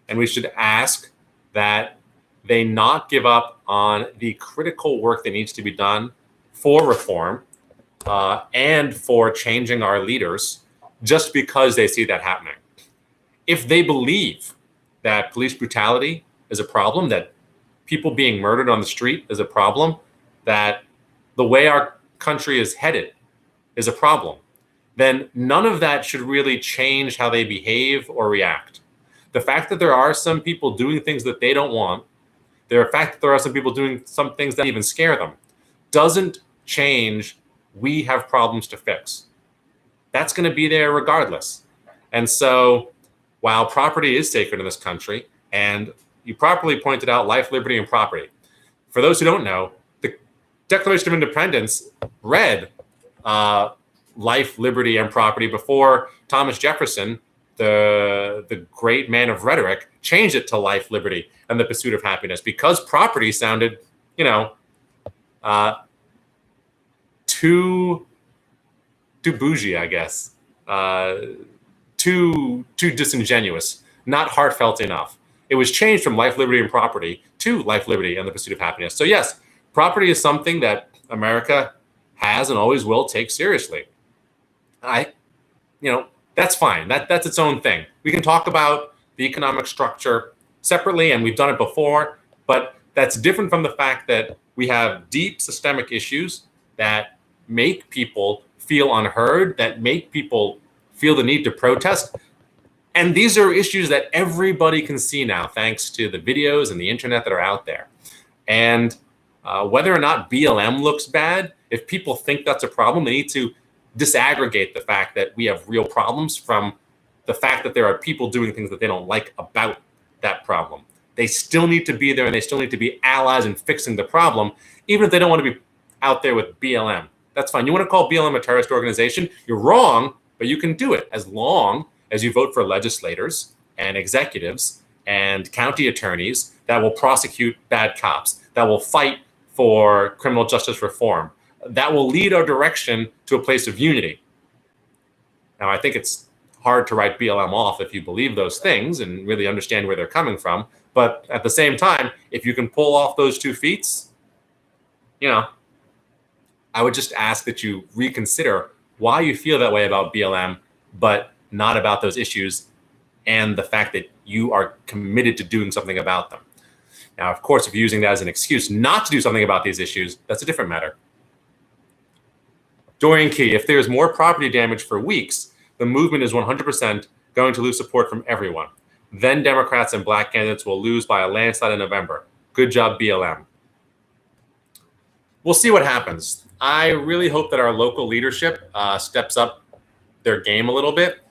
and we should ask that they not give up on the critical work that needs to be done for reform and for changing our leaders just because they see that happening. If they believe that police brutality is a problem, that people being murdered on the street is a problem, that the way our country is headed is a problem, then none of that should really change how they behave or react. The fact that there are some people doing things that they don't want, the fact that there are some people doing some things that even scare them, doesn't change we have problems to fix. That's going to be there regardless. And so while property is sacred in this country, and you properly pointed out life, liberty, and property, for those who don't know, the Declaration of Independence read life, liberty, and property before Thomas Jefferson, the great man of rhetoric, changed it to life, liberty, and the pursuit of happiness, because property sounded, too bougie, I guess, too disingenuous, not heartfelt enough. It was changed from life, liberty, and property to life, liberty, and the pursuit of happiness. So yes, property is something that America has and always will take seriously. That's fine. That's its own thing. We can talk about the economic structure separately, and we've done it before, but that's different from the fact that we have deep systemic issues that make people feel unheard, that make people feel the need to protest. And these are issues that everybody can see now, thanks to the videos and the internet that are out there. And whether or not BLM looks bad, if people think that's a problem, they need to disaggregate the fact that we have real problems from the fact that there are people doing things that they don't like about that problem. They still need to be there, and they still need to be allies in fixing the problem, even if they don't want to be out there with BLM. That's fine. You want to call BLM a terrorist organization? You're wrong, but you can do it as long as you vote for legislators and executives and county attorneys that will prosecute bad cops, that will fight for criminal justice reform, that will lead our direction to a place of unity. Now, I think it's hard to write BLM off if you believe those things and really understand where they're coming from. But at the same time, if you can pull off those 2 feats, I would just ask that you reconsider why you feel that way about BLM, but not about those issues and the fact that you are committed to doing something about them. Now, of course, if you're using that as an excuse not to do something about these issues, that's a different matter. Dorian Key, if there's more property damage for weeks, the movement is 100% going to lose support from everyone. Then Democrats and black candidates will lose by a landslide in November. Good job, BLM. We'll see what happens. I really hope that our local leadership steps up their game a little bit.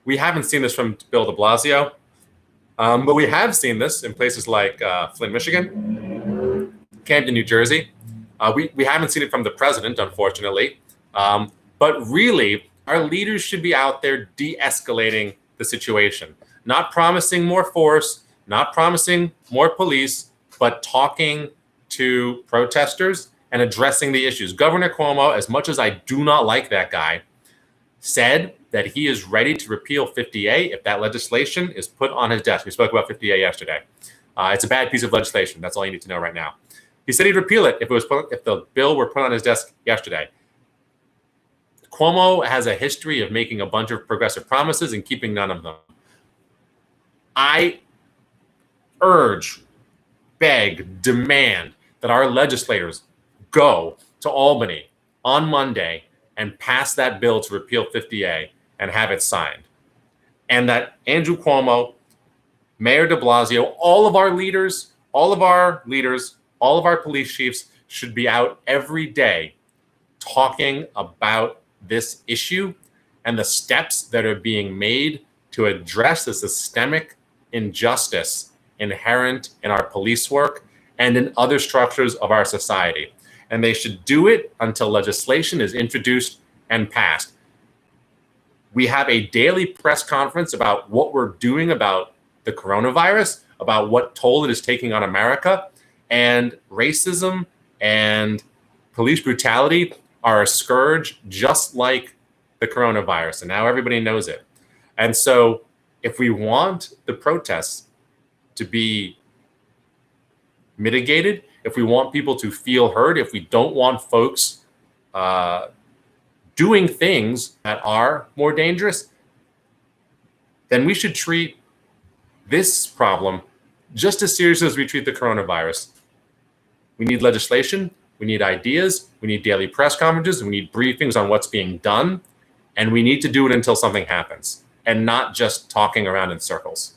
We haven't seen this from Bill de Blasio, but we have seen this in places like Flint, Michigan, Camden, New Jersey. We haven't seen it from the president, unfortunately. But really, our leaders should be out there de-escalating the situation, not promising more force, not promising more police, but talking to protesters and addressing the issues. Governor Cuomo, as much as I do not like that guy, said that he is ready to repeal 50A if that legislation is put on his desk. We spoke about 50A yesterday. It's a bad piece of legislation. That's all you need to know right now. He said he'd repeal it if the bill were put on his desk yesterday. Cuomo has a history of making a bunch of progressive promises and keeping none of them. I urge, beg, demand that our legislators go to Albany on Monday and pass that bill to repeal 50A. and have it signed. And that Andrew Cuomo, Mayor de Blasio, all of our leaders, all of our police chiefs should be out every day talking about this issue and the steps that are being made to address the systemic injustice inherent in our police work and in other structures of our society. And they should do it until legislation is introduced and passed. We have a daily press conference about what we're doing about the coronavirus, about what toll it is taking on America, and racism and police brutality are a scourge just like the coronavirus, and now everybody knows it. And so if we want the protests to be mitigated, if we want people to feel heard, if we don't want folks doing things that are more dangerous, then we should treat this problem just as seriously as we treat the coronavirus. We need legislation, we need ideas, we need daily press conferences, we need briefings on what's being done, and we need to do it until something happens and not just talking around in circles.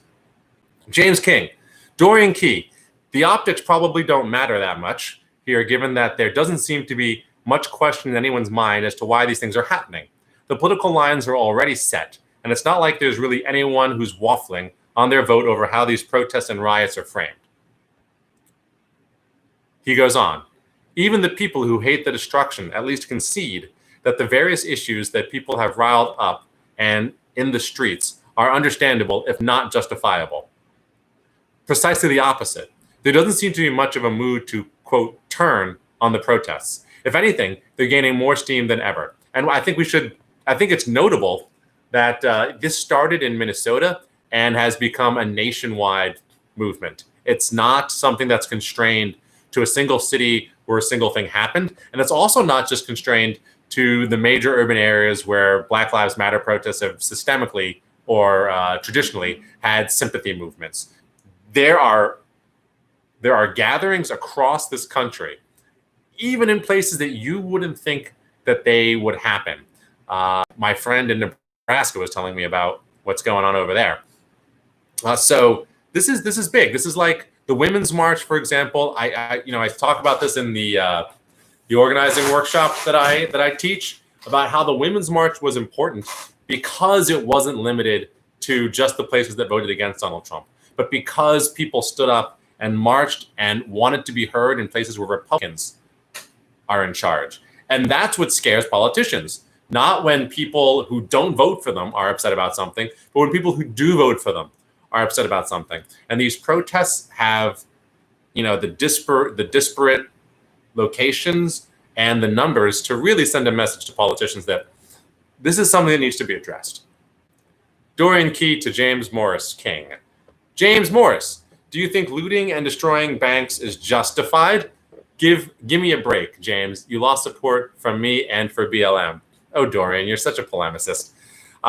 James King, Dorian Key, the optics probably don't matter that much here, given that there doesn't seem to be much question in anyone's mind as to why these things are happening. The political lines are already set, and it's not like there's really anyone who's waffling on their vote over how these protests and riots are framed. He goes on, even the people who hate the destruction at least concede that the various issues that people have riled up and in the streets are understandable, if not justifiable. Precisely the opposite. There doesn't seem to be much of a mood to, quote, turn on the protests. If anything, they're gaining more steam than ever. And I think it's notable that this started in Minnesota and has become a nationwide movement. It's not something that's constrained to a single city where a single thing happened. And it's also not just constrained to the major urban areas where Black Lives Matter protests have systemically or traditionally had sympathy movements. There are gatherings across this country, even in places that you wouldn't think that they would happen. My friend in Nebraska was telling me about what's going on over there. So this is big. This is like the Women's March, for example. I talk about this in the organizing workshop that I teach about how the Women's March was important because it wasn't limited to just the places that voted against Donald Trump, but because people stood up and marched and wanted to be heard in places where Republicans are in charge. And that's what scares politicians. Not when people who don't vote for them are upset about something, but when people who do vote for them are upset about something. And these protests have, the disparate locations and the numbers to really send a message to politicians that this is something that needs to be addressed. Dorian Key to James Morris King. James Morris, do you think looting and destroying banks is justified? Give me a break, James. You lost support from me and for BLM. Oh, Dorian, you're such a polemicist.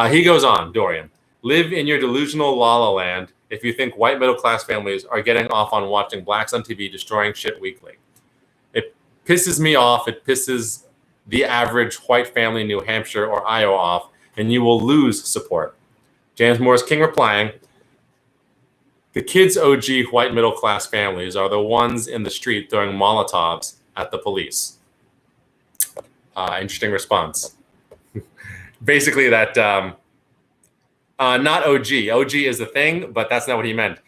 He goes on, Dorian. Live in your delusional la-la land if you think white middle-class families are getting off on watching blacks on TV destroying shit weekly. It pisses me off. It pisses the average white family in New Hampshire or Iowa off, and you will lose support. James Morris King replying, the kids' OG white middle-class families are the ones in the street throwing Molotovs at the police. Interesting response. Basically that, not OG. OG is the thing, but that's not what he meant.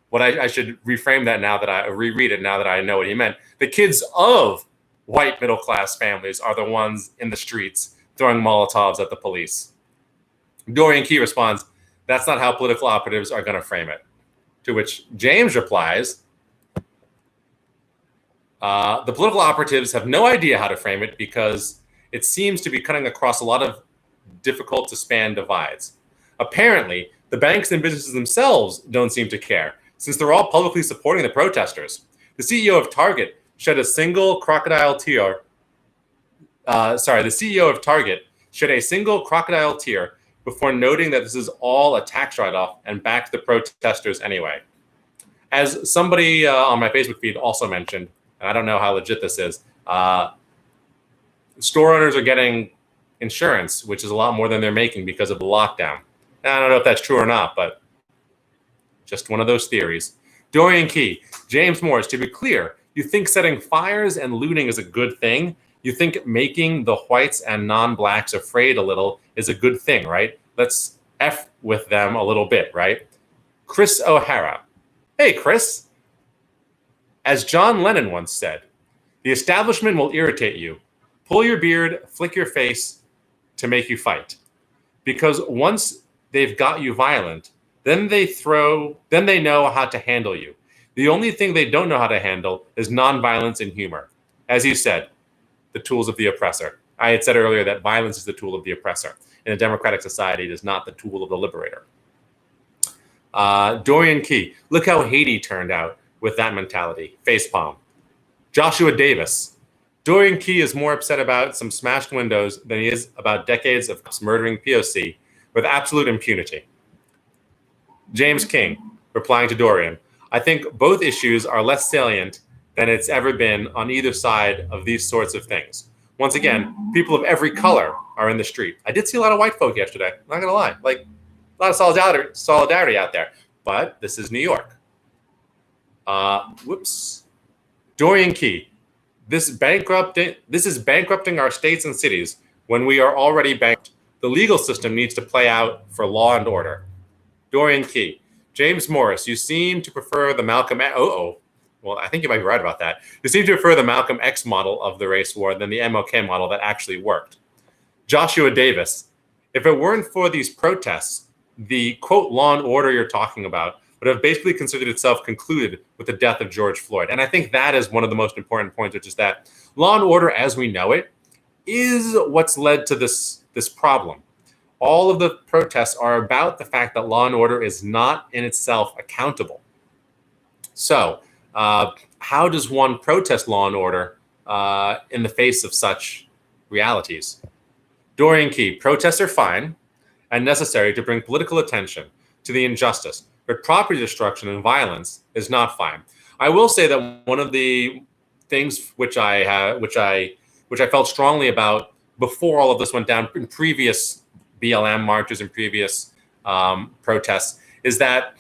What I should reframe that now that I reread it now that I know what he meant. The kids of white middle-class families are the ones in the streets throwing Molotovs at the police. Dorian Key responds, that's not how political operatives are going to frame it. To which James replies, the political operatives have no idea how to frame it because it seems to be cutting across a lot of difficult to span divides. Apparently, the banks and businesses themselves don't seem to care, since they're all publicly supporting the protesters. The CEO of Target shed a single crocodile tear. The CEO of Target shed a single crocodile tear before noting that this is all a tax write-off and backed the protesters anyway. As somebody on my Facebook feed also mentioned, and I don't know how legit this is, store owners are getting insurance, which is a lot more than they're making because of the lockdown. I don't know if that's true or not, but just one of those theories. Dorian Key, James Morris, to be clear, you think setting fires and looting is a good thing? You think making the whites and non-blacks afraid a little is a good thing, right? Let's F with them a little bit, right? Chris O'Hara. Hey, Chris. As John Lennon once said, the establishment will irritate you. Pull your beard, flick your face to make you fight. Because once they've got you violent, then they know how to handle you. The only thing they don't know how to handle is nonviolence and humor. As you said, the tools of the oppressor. I had said earlier that violence is the tool of the oppressor. In a democratic society, it is not the tool of the liberator. Dorian Key, look how Haiti turned out with that mentality. Facepalm. Joshua Davis, Dorian Key is more upset about some smashed windows than he is about decades of murdering POC with absolute impunity. James King, replying to Dorian, I think both issues are less salient than it's ever been on either side of these sorts of things. Once again, people of every color are in the street. I did see a lot of white folk yesterday, not gonna lie. Like, a lot of solidarity out there. But this is New York. Dorian Key, this is bankrupting our states and cities when we are already bankrupt. The legal system needs to play out for law and order. Dorian Key, James Morris, you seem to prefer the Malcolm well, I think you might be right about that. You seem to prefer the Malcolm X model of the race war than the MLK model that actually worked. Joshua Davis, if it weren't for these protests, the quote law and order you're talking about would have basically considered itself concluded with the death of George Floyd. And I think that is one of the most important points, which is that law and order as we know it is what's led to this problem. All of the protests are about the fact that law and order is not in itself accountable. So how does one protest law and order in the face of such realities? Dorian Key, protests are fine and necessary to bring political attention to the injustice, but property destruction and violence is not fine. I will say that one of the things which I felt strongly about before all of this went down in previous BLM marches and previous protests is that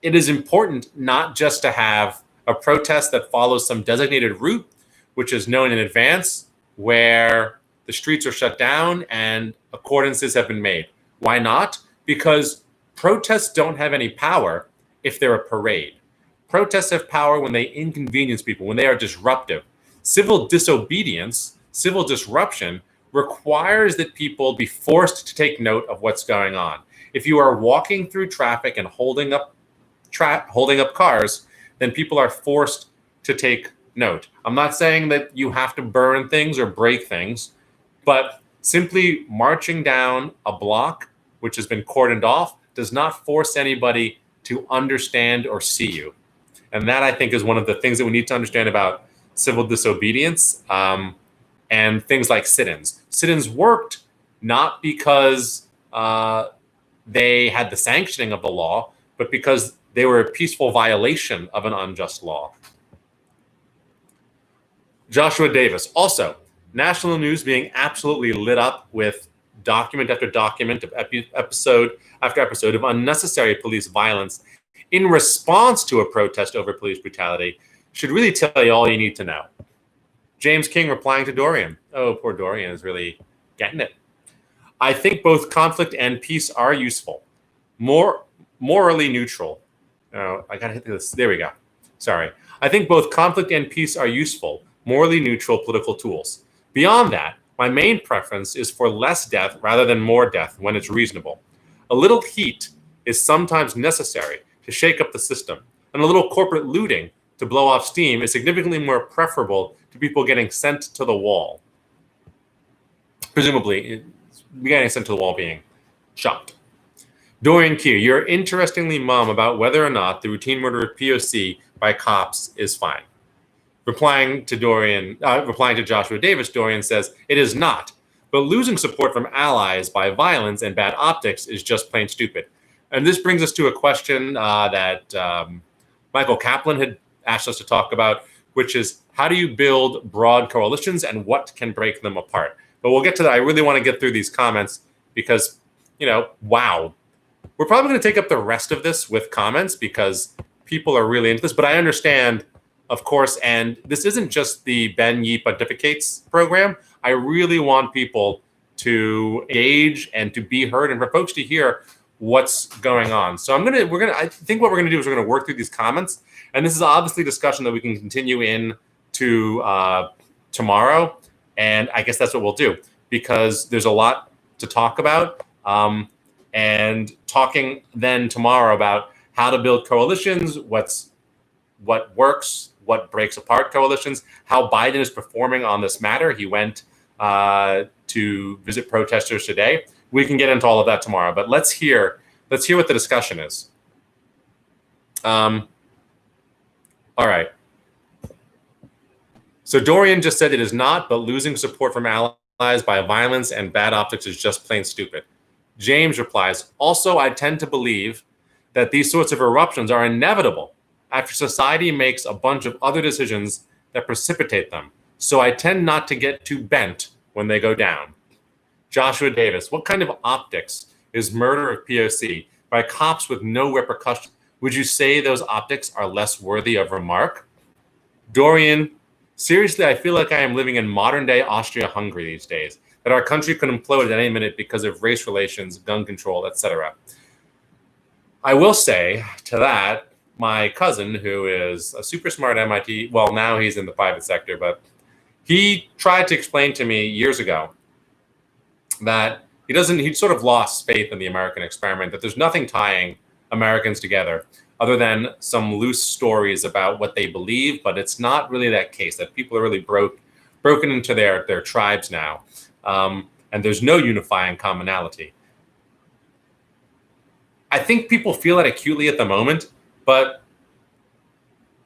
it is important not just to have a protest that follows some designated route, which is known in advance, where the streets are shut down and accordances have been made. Why not? Because protests don't have any power if they're a parade. Protests have power when they inconvenience people, when they are disruptive. Civil disobedience, civil disruption requires that people be forced to take note of what's going on. If you are walking through traffic and holding up cars, then people are forced to take note. I'm not saying that you have to burn things or break things, but simply marching down a block, which has been cordoned off, does not force anybody to understand or see you. And that, I think, is one of the things that we need to understand about civil disobedience and things like sit-ins. Sit-ins worked not because they had the sanctioning of the law, but because they were a peaceful violation of an unjust law. Joshua Davis, also, national news being absolutely lit up with document after document, of episode after episode of unnecessary police violence in response to a protest over police brutality should really tell you all you need to know. James King replying to Dorian. Oh, poor Dorian is really getting it. I think both conflict and peace are useful. Morally neutral. Oh, I gotta hit this. There we go. Sorry. I think both conflict and peace are useful, morally neutral political tools. Beyond that, my main preference is for less death rather than more death when it's reasonable. A little heat is sometimes necessary to shake up the system, and a little corporate looting to blow off steam is significantly more preferable to people getting sent to the wall. Presumably, getting sent to the wall being shot. Dorian Q, you're interestingly mum about whether or not the routine murder of POC by cops is fine. Replying to Joshua Davis, Dorian says, it is not, but losing support from allies by violence and bad optics is just plain stupid. And this brings us to a question that Michael Kaplan had asked us to talk about, which is how do you build broad coalitions and what can break them apart? But we'll get to that. I really want to get through these comments because, wow. We're probably going to take up the rest of this with comments because people are really into this. But I understand, of course, and this isn't just the Ben Yi Pontificates program. I really want people to engage and to be heard and for folks to hear what's going on. So I think what we're gonna do is we're gonna work through these comments, and this is obviously a discussion that we can continue in to tomorrow, and I guess that's what we'll do because there's a lot to talk about, and talking then tomorrow about how to build coalitions, what works, what breaks apart coalitions, how Biden is performing on this matter. He went to visit protesters today. We can get into all of that tomorrow, but let's hear what the discussion is. All right. So Dorian just said it is not, but losing support from allies by violence and bad optics is just plain stupid. James replies, also, I tend to believe that these sorts of eruptions are inevitable after society makes a bunch of other decisions that precipitate them. So I tend not to get too bent when they go down. Joshua Davis, what kind of optics is murder of POC by cops with no repercussions? Would you say those optics are less worthy of remark? Dorian, seriously, I feel like I am living in modern day Austria-Hungary these days, that our country could implode at any minute because of race relations, gun control, etc. I will say to that, my cousin, who is a super smart MIT, well, now he's in the private sector, but he tried to explain to me years ago that he sort of lost faith in the American experiment, that there's nothing tying Americans together other than some loose stories about what they believe, but it's not really that case, that people are really broken into their tribes now, and there's no unifying commonality. I think people feel that acutely at the moment, but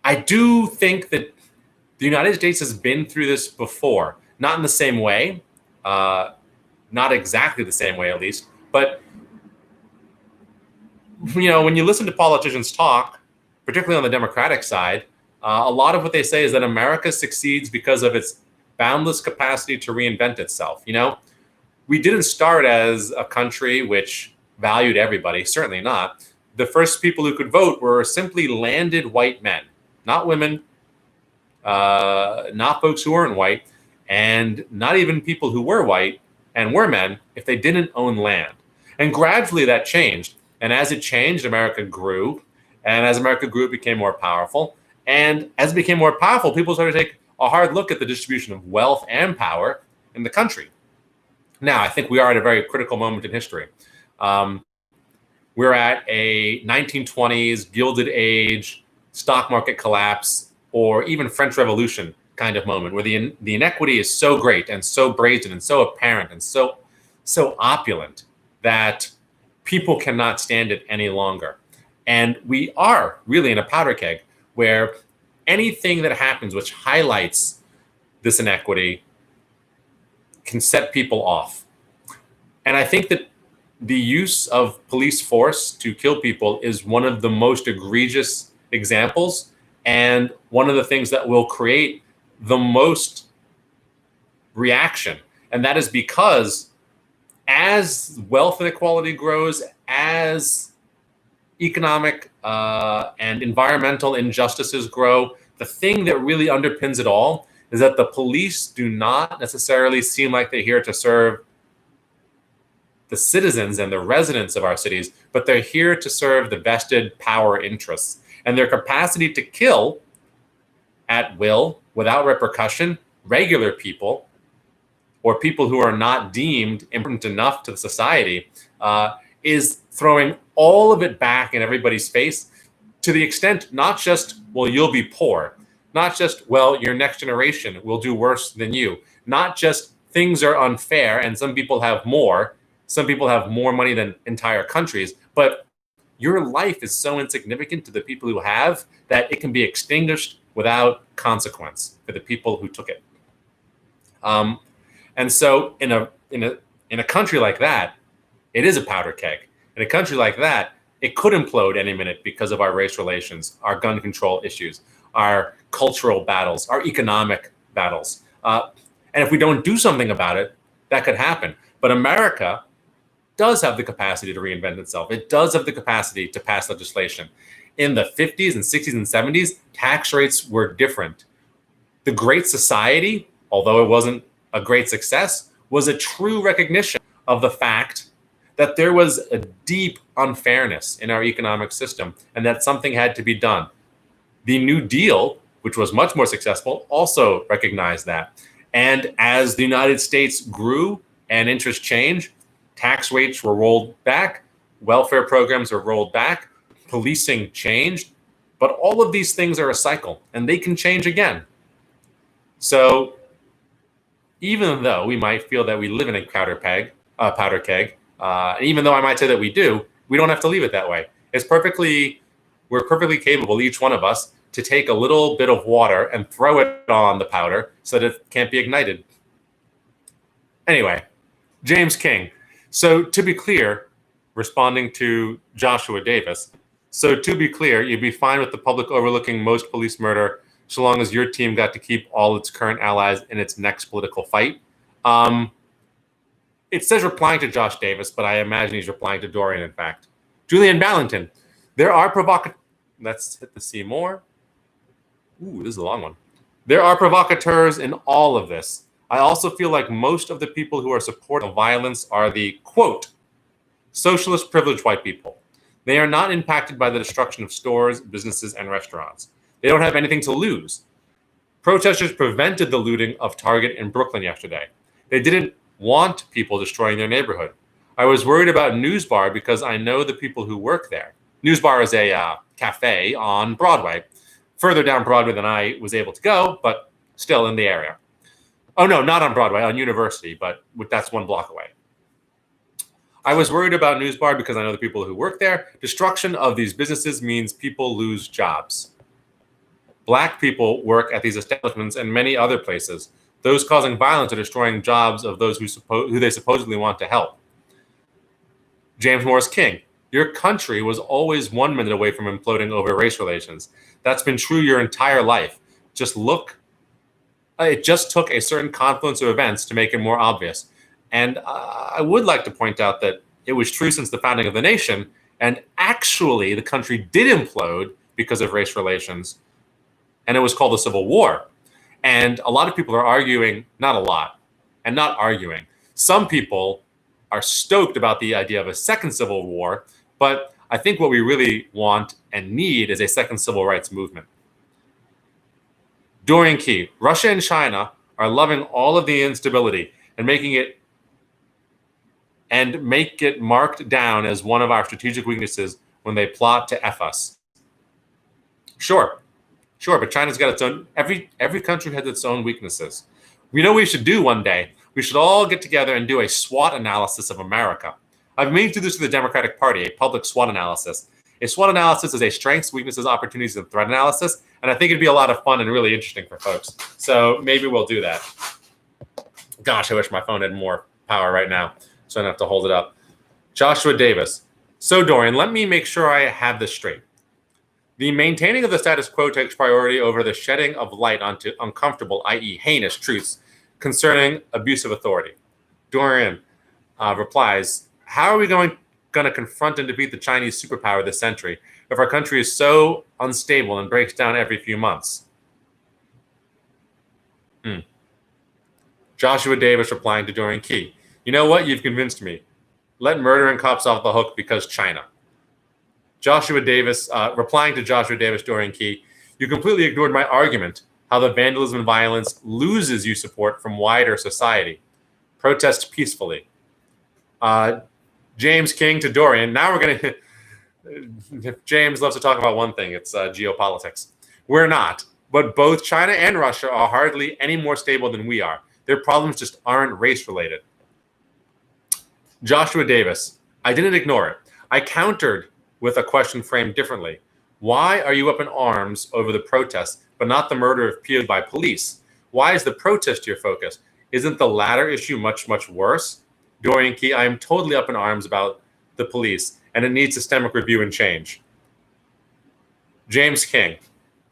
I do think that the United States has been through this before, not in the same way, not exactly the same way at least, but when you listen to politicians talk, particularly on the Democratic side, a lot of what they say is that America succeeds because of its boundless capacity to reinvent itself. We didn't start as a country which valued everybody, certainly not. The first people who could vote were simply landed white men, not women, not folks who weren't white, and not even people who were white and were men if they didn't own land. And gradually that changed. And as it changed, America grew. And as America grew, it became more powerful. And as it became more powerful, people started to take a hard look at the distribution of wealth and power in the country. Now, I think we are at a very critical moment in history. We're at a 1920s Gilded Age, stock market collapse, or even French Revolution kind of moment where the inequity is so great and so brazen and so apparent and so opulent that people cannot stand it any longer. And we are really in a powder keg where anything that happens which highlights this inequity can set people off. And I think that the use of police force to kill people is one of the most egregious examples and one of the things that will create the most reaction. And that is because as wealth inequality grows, as economic and environmental injustices grow, the thing that really underpins it all is that the police do not necessarily seem like they're here to serve the citizens and the residents of our cities, but they're here to serve the vested power interests. And their capacity to kill at will, without repercussion, regular people, or people who are not deemed important enough to the society, is throwing all of it back in everybody's face, to the extent not just, well, you'll be poor, not just, well, your next generation will do worse than you, not just things are unfair and some people have more money than entire countries, but your life is so insignificant to the people who have that it can be extinguished without consequence for the people who took it. And so in a country like that, it is a powder keg. In a country like that, it could implode any minute because of our race relations, our gun control issues, our cultural battles, our economic battles. And if we don't do something about it, that could happen. But America does have the capacity to reinvent itself. It does have the capacity to pass legislation. In the 50s and 60s and 70s, tax rates were different. The Great Society, although it wasn't a great success, was a true recognition of the fact that there was a deep unfairness in our economic system and that something had to be done. The New Deal, which was much more successful, also recognized that. And as the United States grew and interests changed, tax rates were rolled back, welfare programs were rolled back, policing changed, but all of these things are a cycle and they can change again. So even though we might feel that we live in a powder keg, even though I might say that we do, we don't have to leave it that way. We're perfectly capable, each one of us, to take a little bit of water and throw it on the powder so that it can't be ignited. Anyway, James King. So to be clear, responding to Joshua Davis, so to be clear, you'd be fine with the public overlooking most police murder so long as your team got to keep all its current allies in its next political fight. It says replying to Josh Davis, but I imagine he's replying to Dorian, in fact. Julian Ballington. There are Let's hit the see more. Ooh, this is a long one. There are provocateurs in all of this. I also feel like most of the people who are supporting violence are the, quote, socialist privileged white people. They are not impacted by the destruction of stores, businesses, and restaurants. They don't have anything to lose. Protesters prevented the looting of Target in Brooklyn yesterday. They didn't want people destroying their neighborhood. I was worried about Newsbar because I know the people who work there. Newsbar is a cafe on Broadway, further down Broadway than I was able to go, but still in the area. Oh, no, not on Broadway, on University, but that's 1 block away. I was worried about Newsbar because I know the people who work there. Destruction of these businesses means people lose jobs. Black people work at these establishments and many other places. Those causing violence are destroying jobs of those who they supposedly want to help. James Morris King. Your country was always 1 minute away from imploding over race relations. That's been true your entire life. It just took a certain confluence of events to make it more obvious. And I would like to point out that it was true since the founding of the nation, and actually the country did implode because of race relations, and it was called the Civil War. And a lot of people are arguing, not a lot, and not arguing. Some people are stoked about the idea of a second civil war, but I think what we really want and need is a second civil rights movement. Dorian Key. Russia and China are loving all of the instability and make it marked down as one of our strategic weaknesses when they plot to F us. Sure, but China's got its own, every country has its own weaknesses. We know what we should do one day. We should all get together and do a SWOT analysis of America. I've made to this to the Democratic Party, a public SWOT analysis. A SWOT analysis is a strengths, weaknesses, opportunities, and threat analysis, and I think it'd be a lot of fun and really interesting for folks. So maybe we'll do that. Gosh, I wish my phone had more power right now, so I don't have to hold it up. Joshua Davis. So Dorian, let me make sure I have this straight. The maintaining of the status quo takes priority over the shedding of light onto uncomfortable, i.e. heinous truths concerning abuse of authority. Dorian replies, how are we going to confront and defeat the Chinese superpower this century if our country is so unstable and breaks down every few months? Joshua Davis replying to Dorian Key. You know what? You've convinced me. Let murdering cops off the hook because China. Joshua Davis, replying to Joshua Davis, Dorian Key, you completely ignored my argument, how the vandalism and violence loses you support from wider society. Protest peacefully. James King to Dorian. Now we're going to... James loves to talk about one thing. It's geopolitics. We're not. But both China and Russia are hardly any more stable than we are. Their problems just aren't race-related. Joshua Davis. I didn't ignore it. I countered with a question framed differently. Why are you up in arms over the protests, but not the murder of POWs by police? Why is the protest your focus? Isn't the latter issue much, much worse? Dorian Key, I am totally up in arms about the police, and it needs systemic review and change. James King.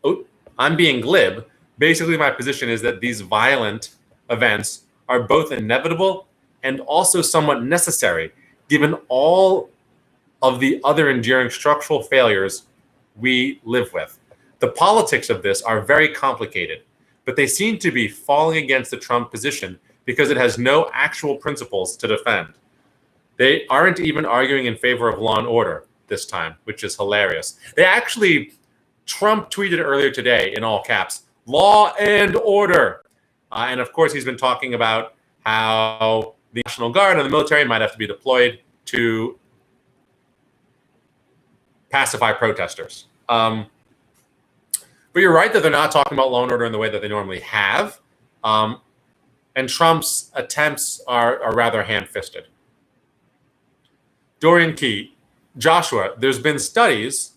Oh, I'm being glib. Basically, my position is that these violent events are both inevitable and also somewhat necessary, given all of the other enduring structural failures we live with. The politics of this are very complicated, but they seem to be falling against the Trump position because it has no actual principles to defend. They aren't even arguing in favor of law and order this time, which is hilarious. Trump tweeted earlier today in all caps, law and order. And of course, he's been talking about how the National Guard and the military might have to be deployed to pacify protesters. But you're right that they're not talking about law and order in the way that they normally have. And Trump's attempts are rather ham-fisted. Dorian Key, Joshua, there's been studies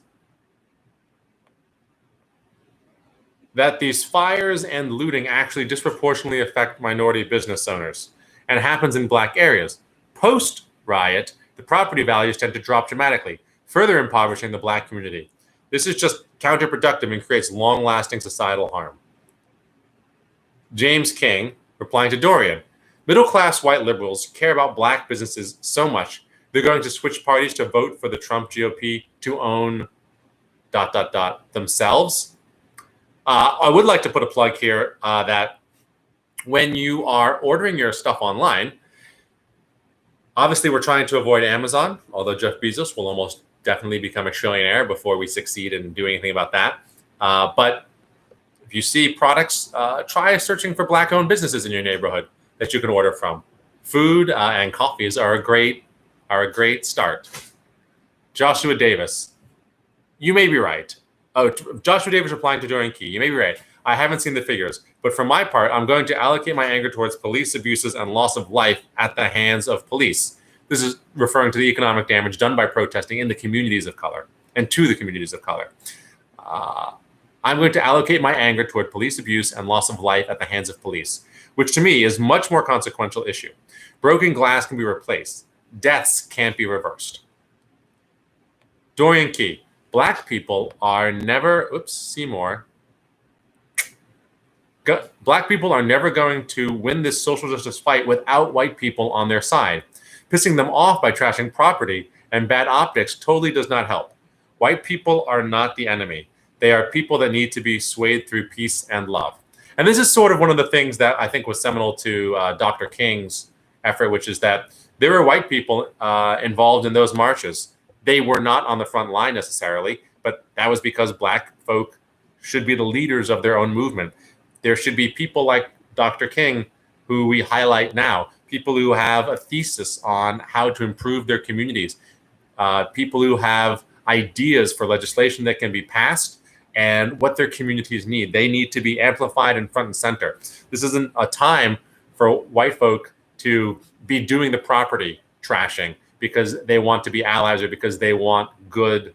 that these fires and looting actually disproportionately affect minority business owners and happens in black areas. Post-riot, the property values tend to drop dramatically, further impoverishing the black community. This is just counterproductive and creates long-lasting societal harm. James King, replying to Dorian, middle-class white liberals care about black businesses so much, they're going to switch parties to vote for the Trump GOP to own ... themselves. I would like to put a plug here that when you are ordering your stuff online, obviously we're trying to avoid Amazon, although Jeff Bezos will almost definitely become a trillionaire before we succeed in doing anything about that. But if you see products, try searching for black-owned businesses in your neighborhood that you can order from. Food and coffees are a great start. Joshua Davis, you may be right. Oh, Joshua Davis replying to Dorian Key. You may be right. I haven't seen the figures, but for my part, I'm going to allocate my anger towards police abuses and loss of life at the hands of police. This is referring to the economic damage done by protesting in the communities of color and to the communities of color. I'm going to allocate my anger toward police abuse and loss of life at the hands of police, which to me is a much more consequential issue. Broken glass can be replaced. Deaths can't be reversed. Dorian Key. Black people are never, Black people are never going to win this social justice fight without white people on their side. Pissing them off by trashing property and bad optics totally does not help. White people are not the enemy. They are people that need to be swayed through peace and love. And this is sort of one of the things that I think was seminal to Dr. King's effort, which is that there were white people involved in those marches. They were not on the front line necessarily, but that was because black folk should be the leaders of their own movement. There should be people like Dr. King, who we highlight now, people who have a thesis on how to improve their communities, people who have ideas for legislation that can be passed and what their communities need. They need to be amplified and front and center. This isn't a time for white folk to be doing the property trashing because they want to be allies or because they want good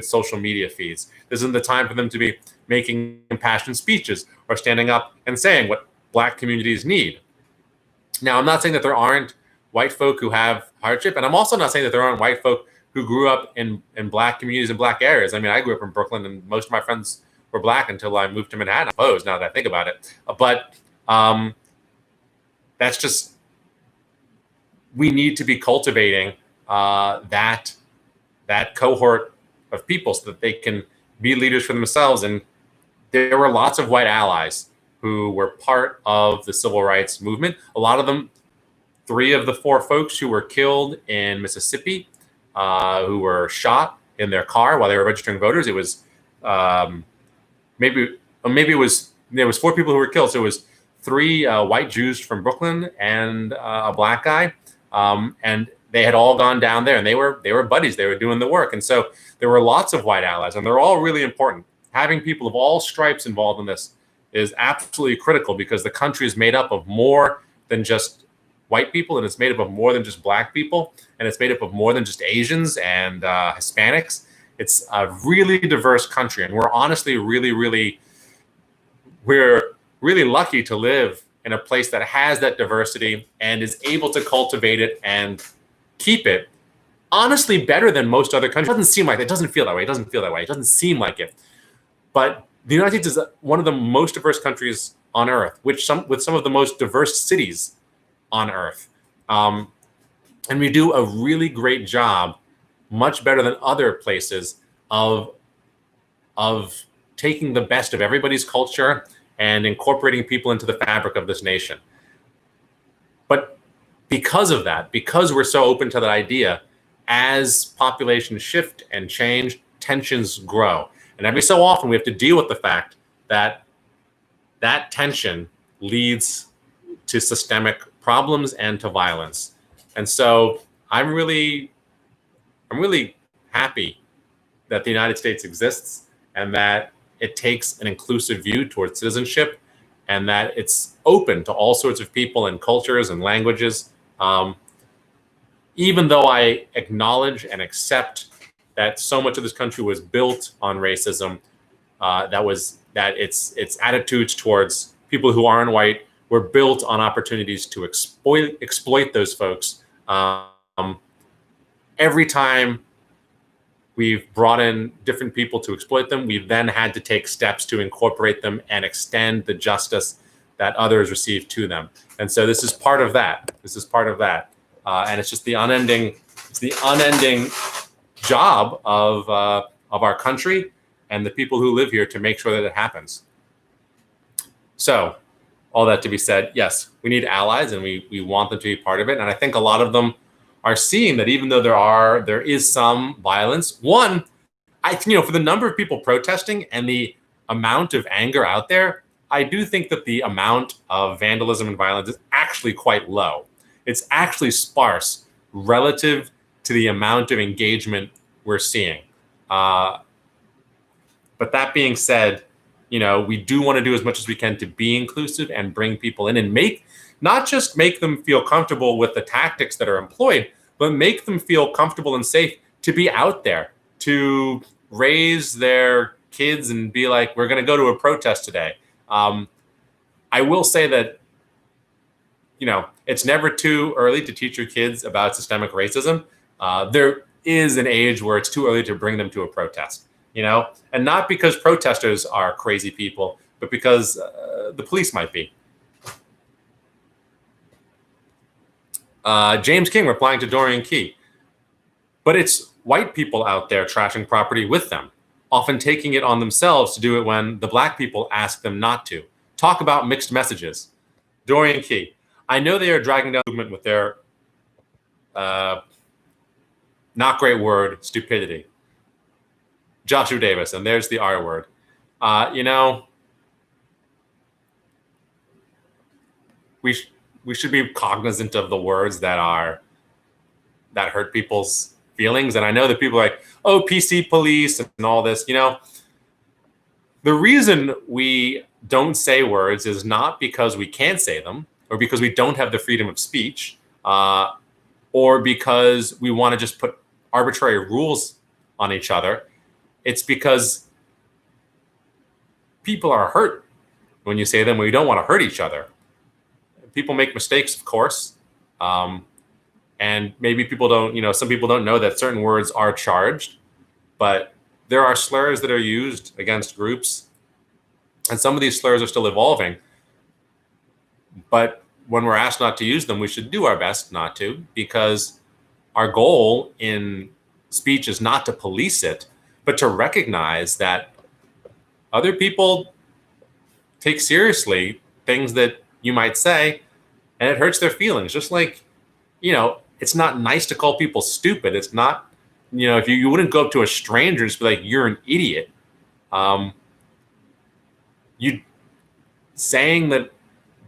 social media feeds. This isn't the time for them to be making impassioned speeches or standing up and saying what black communities need. Now, I'm not saying that there aren't white folk who have hardship, and I'm also not saying that there aren't white folk who grew up in black communities and black areas. I mean, I grew up in Brooklyn, and most of my friends were black until I moved to Manhattan. I suppose, now that I think about it. But that's just, we need to be cultivating that cohort of people so that they can be leaders for themselves. And there were lots of white allies who were part of the civil rights movement. A lot of them, 3 of the 4 folks who were killed in Mississippi, who were shot in their car while they were registering voters. It was maybe it was 4 people who were killed. So it was 3 white Jews from Brooklyn and a black guy. And they had all gone down there, and they were buddies. They were doing the work. And so there were lots of white allies, and they're all really important. Having people of all stripes involved in this is absolutely critical, because the country is made up of more than just white people, and it's made up of more than just black people, and it's made up of more than just Asians and Hispanics. It's a really diverse country, and we're honestly really lucky to live in a place that has that diversity and is able to cultivate it and keep it honestly better than most other countries. It doesn't seem like it. It doesn't feel that way. It doesn't seem like it. But the United States is one of the most diverse countries on earth, with some of the most diverse cities on earth. And we do a really great job, much better than other places, of taking the best of everybody's culture and incorporating people into the fabric of this nation. But because of that, because we're so open to that idea, as populations shift and change, tensions grow. And every so often we have to deal with the fact that that tension leads to systemic problems and to violence. And so I'm really happy that the United States exists and that it takes an inclusive view towards citizenship and that it's open to all sorts of people and cultures and languages. Even though I acknowledge and accept that so much of this country was built on racism, that its attitudes towards people who aren't white were built on opportunities to exploit those folks. Every time we've brought in different people to exploit them, we've then had to take steps to incorporate them and extend the justice that others receive to them. And so this is part of that. And it's just the unending job of our country and the people who live here to make sure that it happens. So all that to be said, yes, we need allies and we want them to be part of it. And I think a lot of them are seeing that even though there is some violence, for the number of people protesting and the amount of anger out there, I do think that the amount of vandalism and violence is actually quite low. It's actually sparse relative to the amount of engagement we're seeing. But that being said, we do want to do as much as we can to be inclusive and bring people in and not just make them feel comfortable with the tactics that are employed, but make them feel comfortable and safe to be out there, to raise their kids and be like, we're going to go to a protest today. I will say that, it's never too early to teach your kids about systemic racism. There is an age where it's too early to bring them to a protest, and not because protesters are crazy people, but because the police might be. James King replying to Dorian Key. But it's white people out there trashing property with them, often taking it on themselves to do it when the black people ask them not to. Talk about mixed messages. Dorian Key. I know they are dragging down the movement with their not great word, stupidity. Joshua Davis, and there's the R word. We should be cognizant of the words that hurt people's feelings. And I know that people are like, oh, PC police and all this. The reason we don't say words is not because we can't say them or because we don't have the freedom of speech or because we want to just put arbitrary rules on each other. It's because people are hurt when you say them. We don't want to hurt each other. People make mistakes, of course. And maybe some people don't know that certain words are charged, but there are slurs that are used against groups. And some of these slurs are still evolving. But when we're asked not to use them, we should do our best not to, because our goal in speech is not to police it, but to recognize that other people take seriously things that you might say, and it hurts their feelings. Just like, it's not nice to call people stupid. It's not, if you wouldn't go up to a stranger and just be like, you're an idiot. You saying that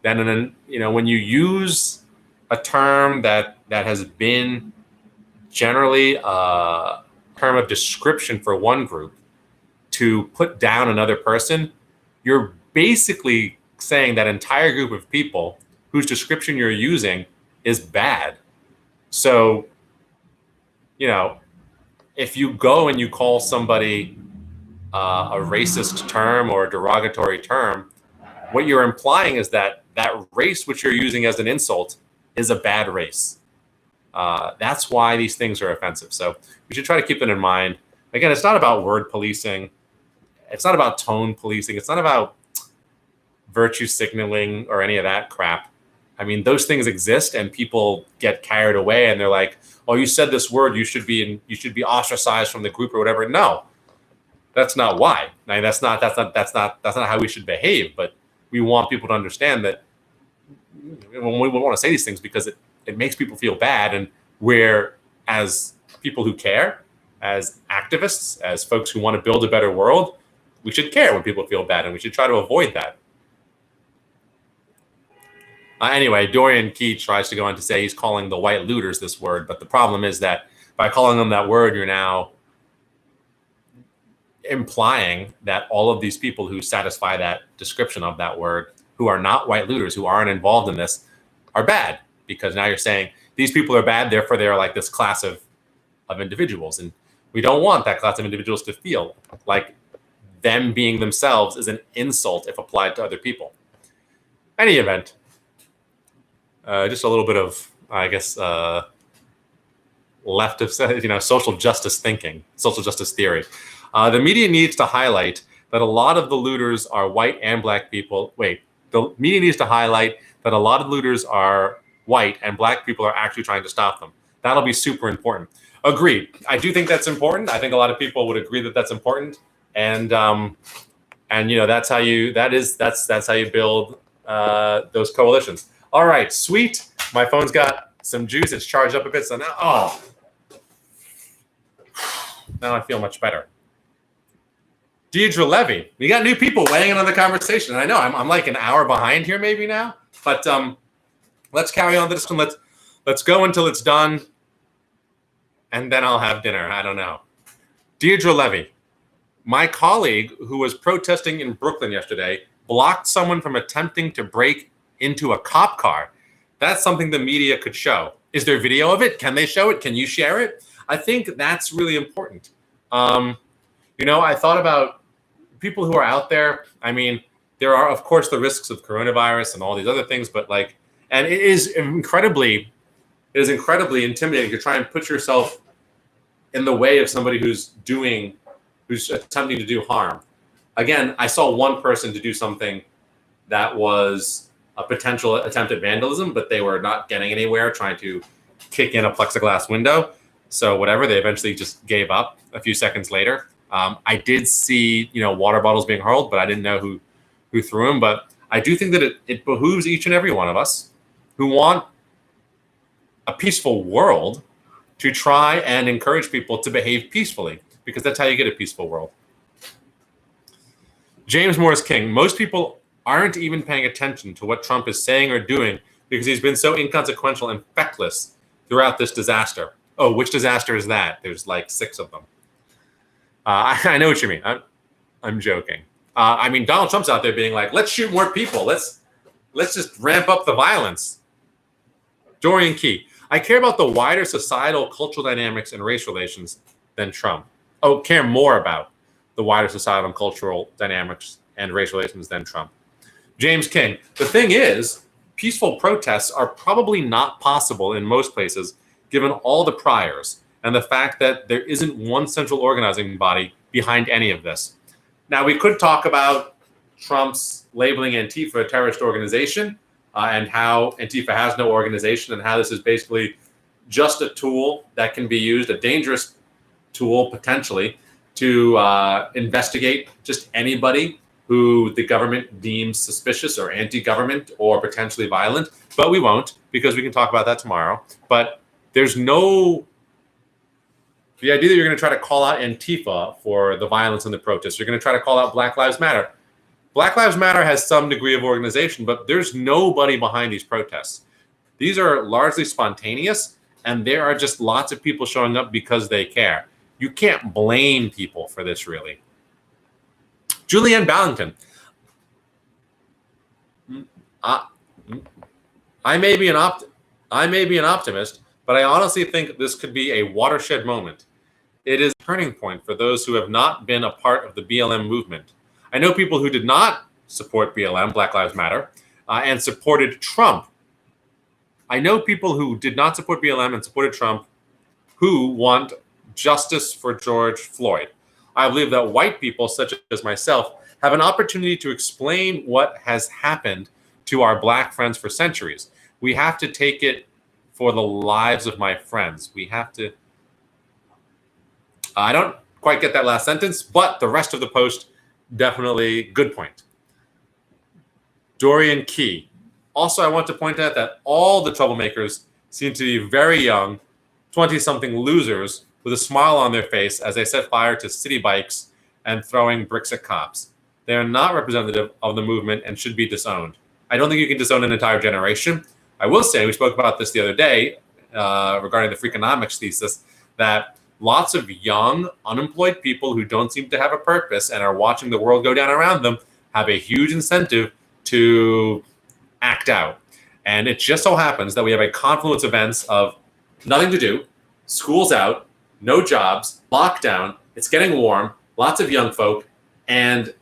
when you use a term that has been generally a term of description for one group to put down another person, you're basically saying that entire group of people whose description you're using is bad. So, if you go and you call somebody a racist term or a derogatory term, what you're implying is that race which you're using as an insult is a bad race. That's why these things are offensive. So we should try to keep that in mind. Again, it's not about word policing. It's not about tone policing. It's not about virtue signaling or any of that crap. I mean, those things exist, and people get carried away, and they're like, "Oh, you said this word. You should be ostracized from the group or whatever." No, that's not why. I mean, that's not how we should behave. But we want people to understand that when we want to say these things because it makes people feel bad, and we're, as people who care, as activists, as folks who want to build a better world, we should care when people feel bad, and we should try to avoid that. Anyway, Dorian Key tries to go on to say he's calling the white looters this word, but the problem is that by calling them that word, you're now implying that all of these people who satisfy that description of that word, who are not white looters, who aren't involved in this, are bad, because now you're saying these people are bad, therefore they are like this class of individuals. And we don't want that class of individuals to feel like them being themselves is an insult if applied to other people. Any event, just a little bit of, I guess, left of, social justice thinking, social justice theory. The media needs to highlight that a lot of the looters are white and black people. The media needs to highlight that a lot of looters are white and black people are actually trying to stop them. That'll be super important. Agreed. I do think that's important. I think a lot of people would agree that that's important. And that's how you build those coalitions. All right, sweet. My phone's got some juice. It's charged up a bit. So now I feel much better. Deidre Levy, we got new people weighing in on the conversation. I know I'm like an hour behind here maybe now, but let's carry on this one. Let's go until it's done, and then I'll have dinner. I don't know. Deidre Levy, my colleague who was protesting in Brooklyn yesterday blocked someone from attempting to break into a cop car. That's something the media could show. Is there video of it? Can they show it? Can you share it? I think that's really important. I thought about people who are out there. I mean, there are, of course, the risks of coronavirus and all these other things, but and it is incredibly intimidating to try and put yourself in the way of somebody who's attempting to do harm. Again, I saw one person to do something that was a potential attempt at vandalism, but they were not getting anywhere trying to kick in a plexiglass window. So whatever, they eventually just gave up a few seconds later. I did see, water bottles being hurled, but I didn't know who threw them. But I do think that it behooves each and every one of us who want a peaceful world to try and encourage people to behave peacefully, because that's how you get a peaceful world. James Morris King, most people aren't even paying attention to what Trump is saying or doing because he's been so inconsequential and feckless throughout this disaster. Oh, which disaster is that? There's like 6 of them. I know what you mean. I'm joking. Donald Trump's out there being like, let's shoot more people. Let's just ramp up the violence. Dorian Key, I care about the wider societal cultural dynamics and race relations than Trump. Oh, care more about the wider societal and cultural dynamics and race relations than Trump. James King, the thing is, peaceful protests are probably not possible in most places, given all the priors and the fact that there isn't one central organizing body behind any of this. Now, we could talk about Trump's labeling Antifa a terrorist organization and how Antifa has no organization and how this is basically just a tool that can be used, a dangerous tool potentially, to investigate just anybody who the government deems suspicious or anti-government or potentially violent. But we won't, because we can talk about that tomorrow. But there's the idea that you're going to try to call out Antifa for the violence in the protests, you're going to try to call out Black Lives Matter. Black Lives Matter has some degree of organization, but there's nobody behind these protests. These are largely spontaneous, and there are just lots of people showing up because they care. You can't blame people for this, really. Julianne Ballington. I may be an optimist, but I honestly think this could be a watershed moment. It is a turning point for those who have not been a part of the BLM movement. I know people who did not support BLM, Black Lives Matter, and supported Trump. I know people who did not support BLM and supported Trump who want justice for George Floyd. I believe that white people, such as myself, have an opportunity to explain what has happened to our Black friends for centuries. We have to take it for the lives of my friends. We have to. I don't quite get that last sentence, but the rest of the post, definitely good point. Dorian Key. Also, I want to point out that all the troublemakers seem to be very young, 20-something losers with a smile on their face as they set fire to city bikes and throwing bricks at cops. They are not representative of the movement and should be disowned. I don't think you can disown an entire generation. I will say, we spoke about this the other day regarding the Freakonomics thesis, that lots of young, unemployed people who don't seem to have a purpose and are watching the world go down around them have a huge incentive to act out. And it just so happens that we have a confluence of events of nothing to do, school's out, no jobs, lockdown, it's getting warm, lots of young folk, and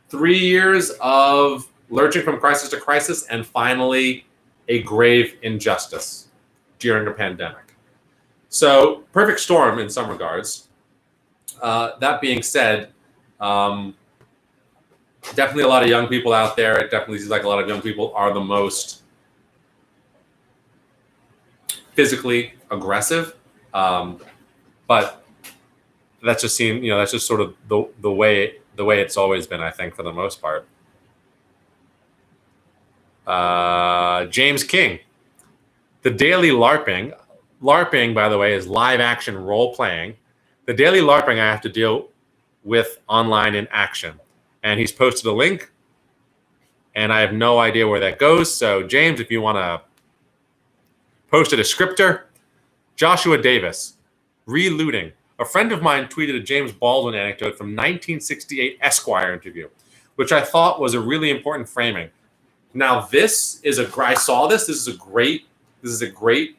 3 years of lurching from crisis to crisis, and finally a grave injustice during a pandemic. So perfect storm in some regards. That being said, definitely a lot of young people out there. It definitely seems like a lot of young people are the most physically aggressive. But that's just that's just sort of the way it's always been, I think, for the most part. James King. The daily LARPing. LARPing, by the way, is live action role playing. The daily LARPing I have to deal with online in action. And he's posted a link, and I have no idea where that goes. So, James, if you want to post a descriptor. Joshua Davis, re-looting. A friend of mine tweeted a James Baldwin anecdote from 1968 Esquire interview, which I thought was a really important framing. Now, this is I saw this. This is a great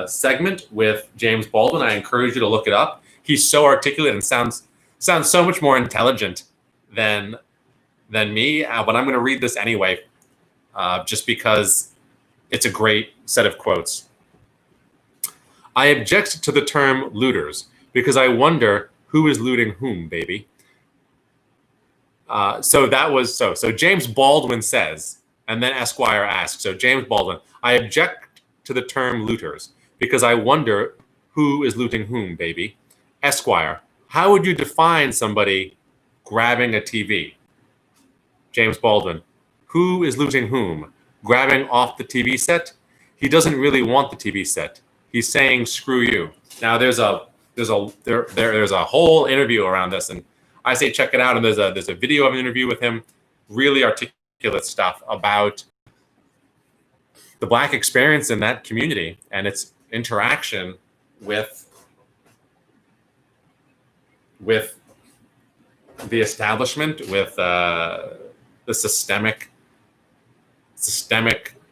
segment with James Baldwin. I encourage you to look it up. He's so articulate and sounds so much more intelligent than me. But I'm going to read this anyway, just because it's a great set of quotes. I object to the term looters because I wonder who is looting whom, baby. So James Baldwin says, and then Esquire asks, so James Baldwin, I object to the term looters because I wonder who is looting whom, baby. Esquire, how would you define somebody grabbing a TV? James Baldwin, who is looting whom? Grabbing off the TV set? He doesn't really want the TV set. He's saying screw you. Now there's a whole interview around this, and I say check it out. And there's a video of an interview with him, really articulate stuff about the Black experience in that community and its interaction with the establishment, with the systemic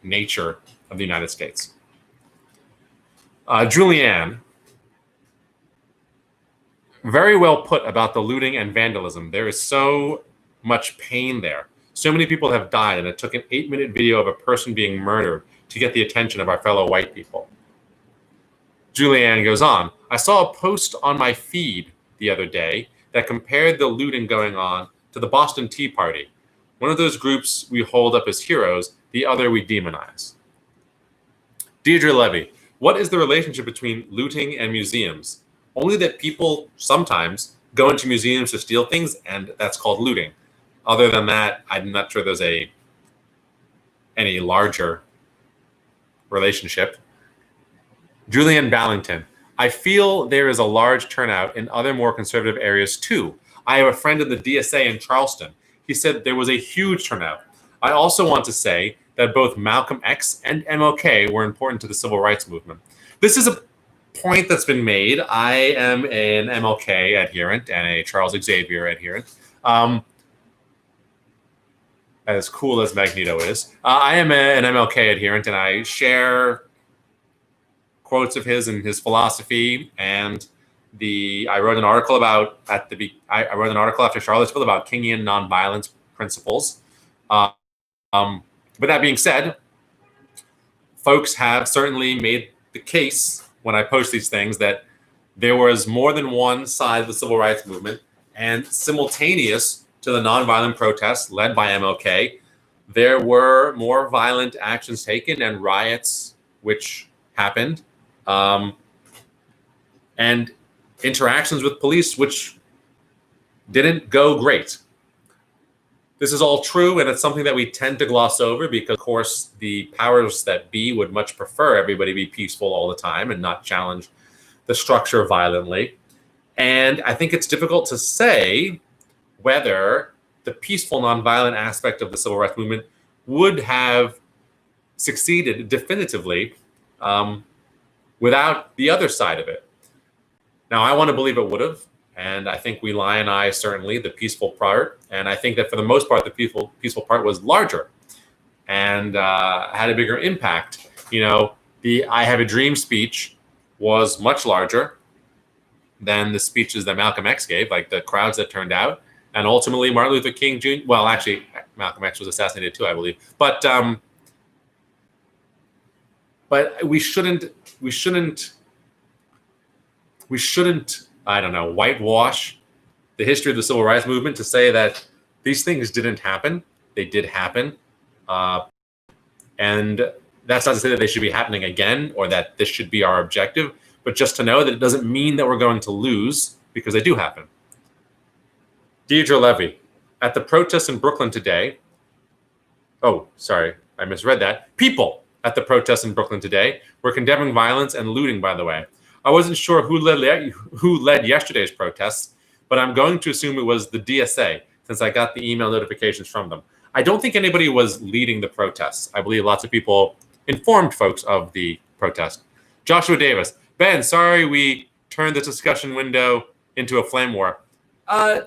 nature of the United States. Julianne, very well put about the looting and vandalism. There is so much pain there. So many people have died, and it took an 8-minute video of a person being murdered to get the attention of our fellow white people. Julianne goes on, I saw a post on my feed the other day that compared the looting going on to the Boston Tea Party. One of those groups we hold up as heroes, the other we demonize. Deirdre Levy, what is the relationship between looting and museums? Only that people sometimes go into museums to steal things, and that's called looting. Other than that, I'm not sure there's any larger relationship. Julian Ballington, I feel there is a large turnout in other more conservative areas too. I have a friend in the DSA in Charleston. He said there was a huge turnout. I also want to say that both Malcolm X and MLK were important to the civil rights movement. This is a point that's been made. I am an MLK adherent and a Charles Xavier adherent. As cool as Magneto is. I am an MLK adherent, and I share quotes of his and his philosophy. And I wrote an article I wrote an article after Charlottesville about Kingian nonviolence principles. But that being said, folks have certainly made the case when I post these things that there was more than one side of the civil rights movement, and simultaneous to the nonviolent protests led by MLK, there were more violent actions taken and riots which happened, and interactions with police which didn't go great. This is all true, and it's something that we tend to gloss over because, of course, the powers that be would much prefer everybody be peaceful all the time and not challenge the structure violently. And I think it's difficult to say whether the peaceful, nonviolent aspect of the civil rights movement would have succeeded definitively without the other side of it. Now, I want to believe it would have, and I think we lionize certainly the peaceful part, and I think that for the most part, the peaceful part was larger and had a bigger impact. You know, the "I Have a Dream" speech was much larger than the speeches that Malcolm X gave, like the crowds that turned out. And ultimately, Martin Luther King Jr. Well, actually, Malcolm X was assassinated too, I believe. But we shouldn't. I don't know, whitewash the history of the civil rights movement to say that these things didn't happen. They did happen, and that's not to say that they should be happening again or that this should be our objective, but just to know that it doesn't mean that we're going to lose because they do happen. Deidre Levy, at the protests in Brooklyn today. Oh, sorry, I misread that. People at the protests in Brooklyn today were condemning violence and looting, by the way. I wasn't sure who led yesterday's protests, but I'm going to assume it was the DSA since I got the email notifications from them. I don't think anybody was leading the protests. I believe lots of people informed folks of the protest. Joshua Davis, Ben, sorry we turned the discussion window into a flame war. I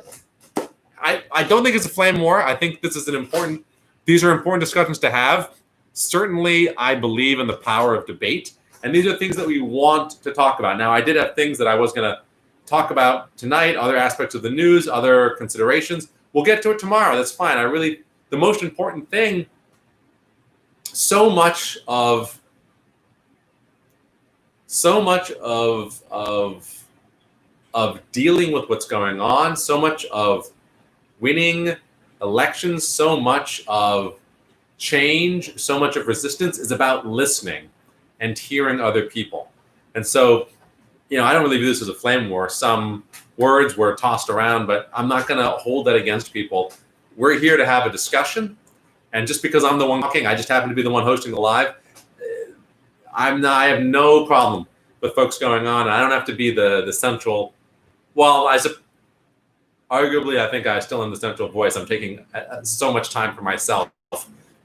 don't think it's a flame war. I think these are important discussions to have. Certainly, I believe in the power of debate. And these are things that we want to talk about. Now, I did have things that I was going to talk about tonight, other aspects of the news, other considerations. We'll get to it tomorrow. That's fine. The most important thing, so much of dealing with what's going on, so much of winning elections, so much of change, so much of resistance is about listening and hearing other people. And so, I don't really view this as a flame war. Some words were tossed around, but I'm not going to hold that against people. We're here to have a discussion. And just because I'm the one talking, I just happen to be the one hosting the live. I have no problem with folks going on. I don't have to be the central. Well, arguably, I think I still am the central voice. I'm taking so much time for myself,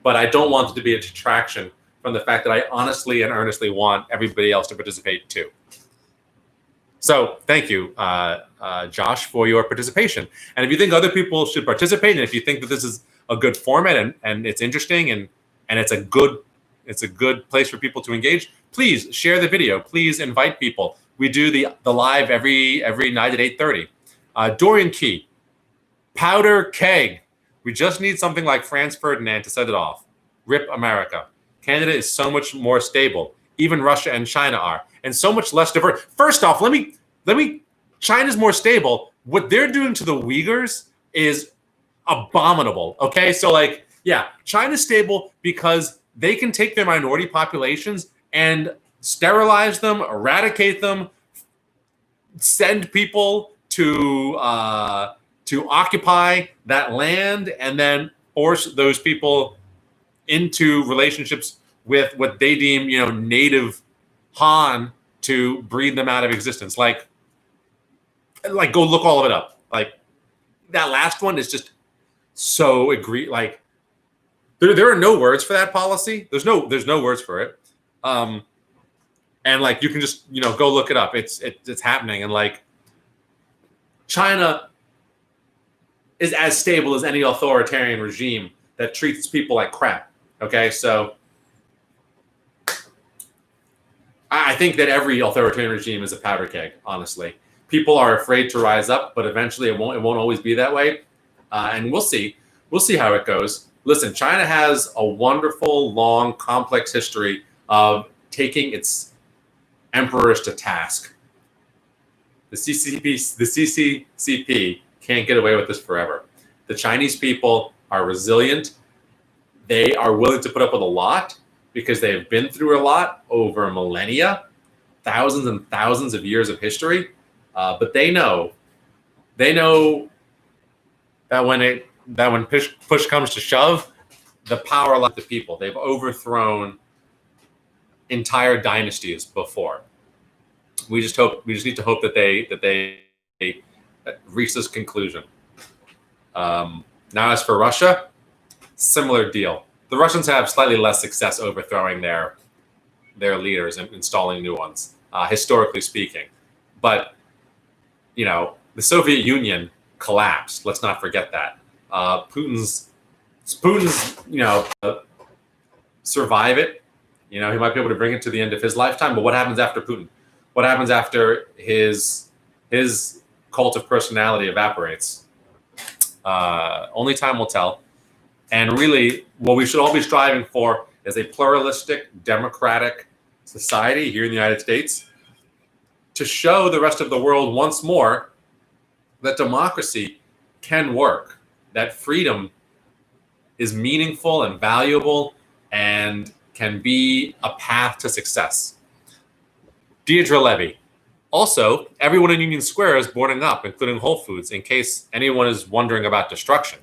but I don't want it to be a detraction from the fact that I honestly and earnestly want everybody else to participate too. So thank you, Josh, for your participation. And if you think other people should participate, and if you think that this is a good format and it's interesting and it's a good place for people to engage, please share the video. Please invite people. We do the live every night at 8:30. Dorian Key, powder keg. We just need something like Franz Ferdinand to set it off. Rip America. Canada is so much more stable. Even Russia and China are, and so much less diverse. First off, let me. China's more stable. What they're doing to the Uyghurs is abominable. Okay, so China's stable because they can take their minority populations and sterilize them, eradicate them, send people to occupy that land, and then force those people into relationships with what they deem, native Han to breed them out of existence. Like go look all of it up. Like that last one is just so Like there are no words for that policy. There's no words for it. And you can just, go look it up. It's happening. And China is as stable as any authoritarian regime that treats people like crap. Okay, so I think that every authoritarian regime is a powder keg, honestly. People are afraid to rise up, but eventually it won't always be that way. And we'll see. We'll see how it goes. Listen, China has a wonderful, long, complex history of taking its emperors to task. The CCP can't get away with this forever. The Chinese people are resilient. They are willing to put up with a lot because they've been through a lot over millennia, thousands and thousands of years of history. But they know that when push comes to shove, the power lies with the people. They've overthrown entire dynasties before. We just need to hope that they reach this conclusion. Now, as for Russia, similar deal. The Russians have slightly less success overthrowing their leaders and installing new ones, historically speaking. But the Soviet Union collapsed. Let's not forget that. Putin's survive it. He might be able to bring it to the end of his lifetime. But what happens after Putin? What happens after his cult of personality evaporates? Only time will tell. And really, what we should all be striving for is a pluralistic, democratic society here in the United States to show the rest of the world once more that democracy can work, that freedom is meaningful and valuable and can be a path to success. Deirdre Levy. Also, everyone in Union Square is boarding up, including Whole Foods, in case anyone is wondering about destruction.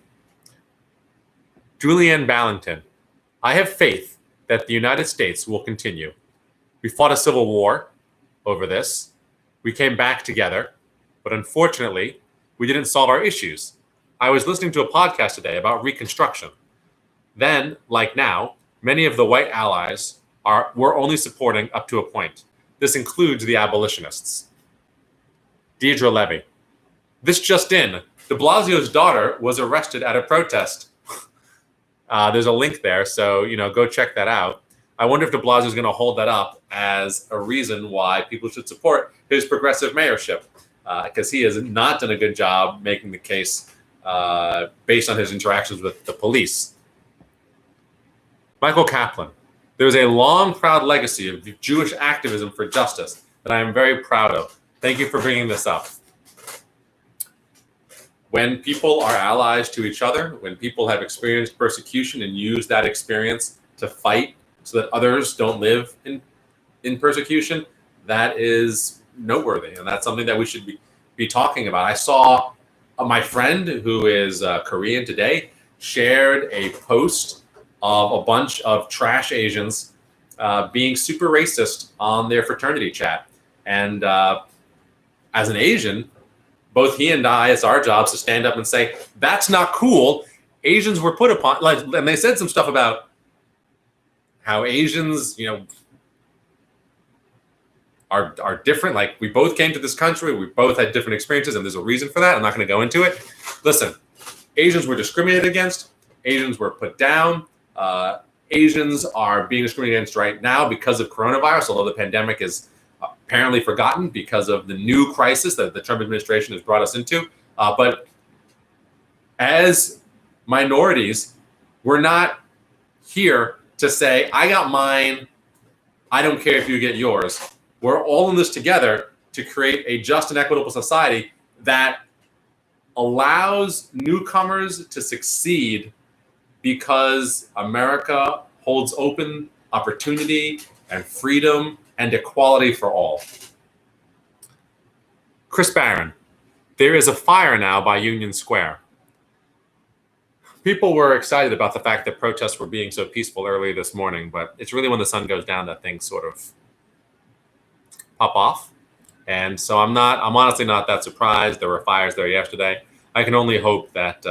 Julianne Ballington. I have faith that the United States will continue. We fought a civil war over this. We came back together, but unfortunately, we didn't solve our issues. I was listening to a podcast today about Reconstruction. Then, like now, many of the white allies were only supporting up to a point. This includes the abolitionists. Deirdre Levy. This just in. De Blasio's daughter was arrested at a protest. There's a link there, so go check that out. I wonder if de Blasio is going to hold that up as a reason why people should support his progressive mayorship, because he has not done a good job making the case based on his interactions with the police. Michael Kaplan. There is a long, proud legacy of Jewish activism for justice that I am very proud of. Thank you for bringing this up. When people are allies to each other, when people have experienced persecution and use that experience to fight so that others don't live in persecution, that is noteworthy. And that's something that we should be talking about. I saw my friend who is Korean today shared a post of a bunch of trash Asians being super racist on their fraternity chat. And as an Asian, both he and I, it's our jobs to stand up and say, that's not cool. Asians were put upon, and they said some stuff about how Asians, are different. Like, we both came to this country, we both had different experiences, and there's a reason for that. I'm not going to go into it. Listen, Asians were discriminated against. Asians were put down. Asians are being discriminated against right now because of coronavirus, although the pandemic is apparently forgotten because of the new crisis that the Trump administration has brought us into. But as minorities, we're not here to say, I got mine, I don't care if you get yours. We're all in this together to create a just and equitable society that allows newcomers to succeed because America holds open opportunity and freedom and equality for all. Chris Barron. There is a fire now by Union Square. People were excited about the fact that protests were being so peaceful early this morning, but it's really when the sun goes down that things sort of pop off. And so I'm honestly not that surprised. There were fires there yesterday. I can only hope that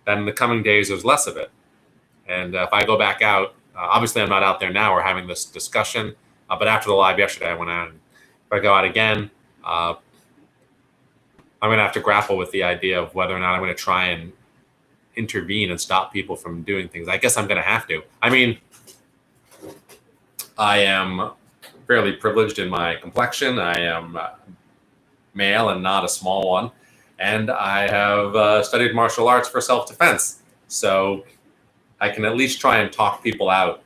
in the coming days there's less of it. And if I go back out, obviously I'm not out there now, we're having this discussion, but after the live yesterday I went out, and if I go out again, I'm going to have to grapple with the idea of whether or not I'm going to try and intervene and stop people from doing things. I guess I'm going to have to. I mean, I am fairly privileged in my complexion. I am male and not a small one. And I have studied martial arts for self-defense. So I can at least try and talk people out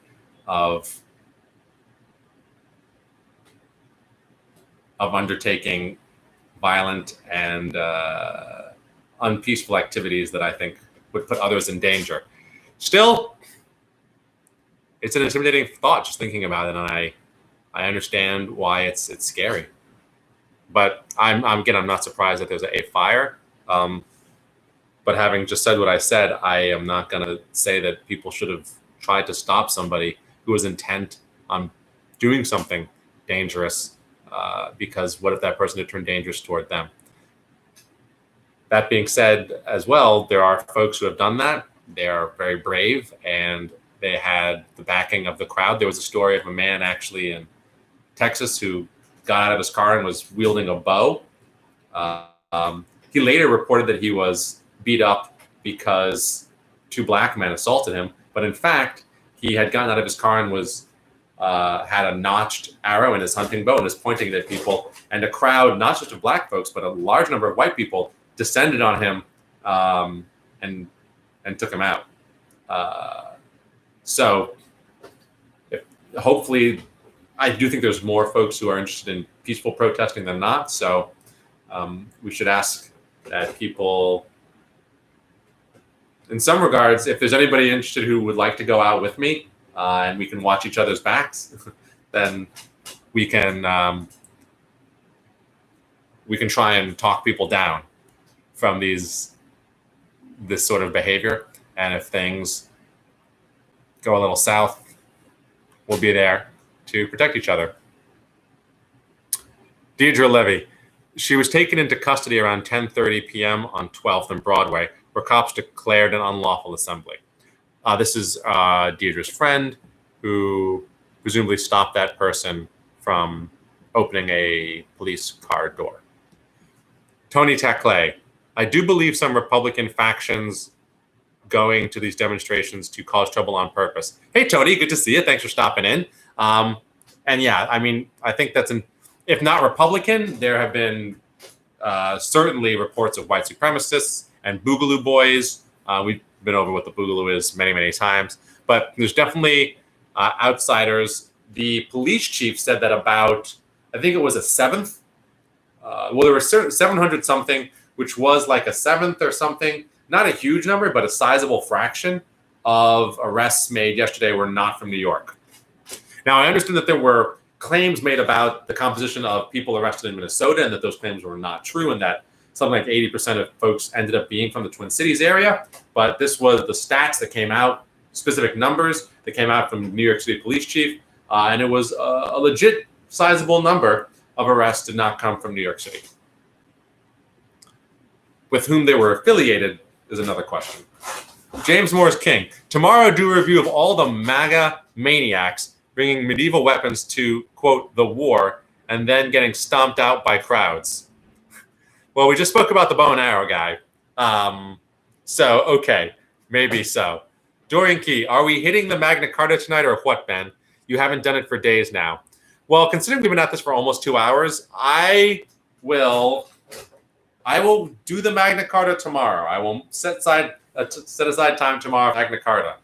of undertaking violent and unpeaceful activities that I think would put others in danger. Still, it's an intimidating thought just thinking about it, and I understand why it's scary. But I'm not surprised that there's a fire. But having just said what I said, I am not going to say that people should have tried to stop somebody who was intent on doing something dangerous, because what if that person had turned dangerous toward them? That being said, as well, there are folks who have done that. They are very brave, and they had the backing of the crowd. There was a story of a man actually in Texas who got out of his car and was wielding a bow. He later reported that he was beat up because two black men assaulted him, but in fact, he had gotten out of his car and was had a notched arrow in his hunting bow and was pointing it at people. And a crowd, not just of black folks, but a large number of white people, descended on him and took him out. So hopefully, I do think there's more folks who are interested in peaceful protesting than not. So we should ask that people, in some regards, if there's anybody interested who would like to go out with me and we can watch each other's backs, then we can try and talk people down from this sort of behavior. And if things go a little south, we'll be there to protect each other. Deidre Levy, she was taken into custody around 10:30 p.m. on 12th and Broadway, where cops declared an unlawful assembly. This is Deidre's friend who presumably stopped that person from opening a police car door. Tony Taclay, I do believe some Republican factions going to these demonstrations to cause trouble on purpose. Hey, Tony, good to see you. Thanks for stopping in. And yeah, I mean, I think that's if not Republican, there have been certainly reports of white supremacists and Boogaloo boys. We've been over what the Boogaloo is many, many times, but there's definitely outsiders. The police chief said that about, I think it was a seventh. There were 700 something, which was like a seventh or something. Not a huge number, but a sizable fraction of arrests made yesterday were not from New York. Now, I understand that there were claims made about the composition of people arrested in Minnesota and that those claims were not true and that something like 80% of folks ended up being from the Twin Cities area. But this was the stats that came out, specific numbers that came out from New York City Police Chief. And it was a legit sizable number of arrests did not come from New York City. With whom they were affiliated is another question. James Morris King. Tomorrow, do a review of all the MAGA maniacs bringing medieval weapons to, quote, the war, and then getting stomped out by crowds. Well, we just spoke about the bow and arrow guy. So, okay, maybe so. Dorian Key, are we hitting the Magna Carta tonight or what, Ben? You haven't done it for days now. Well, considering we've been at this for almost 2 hours, I will do the Magna Carta tomorrow. I will set aside time tomorrow for Magna Carta.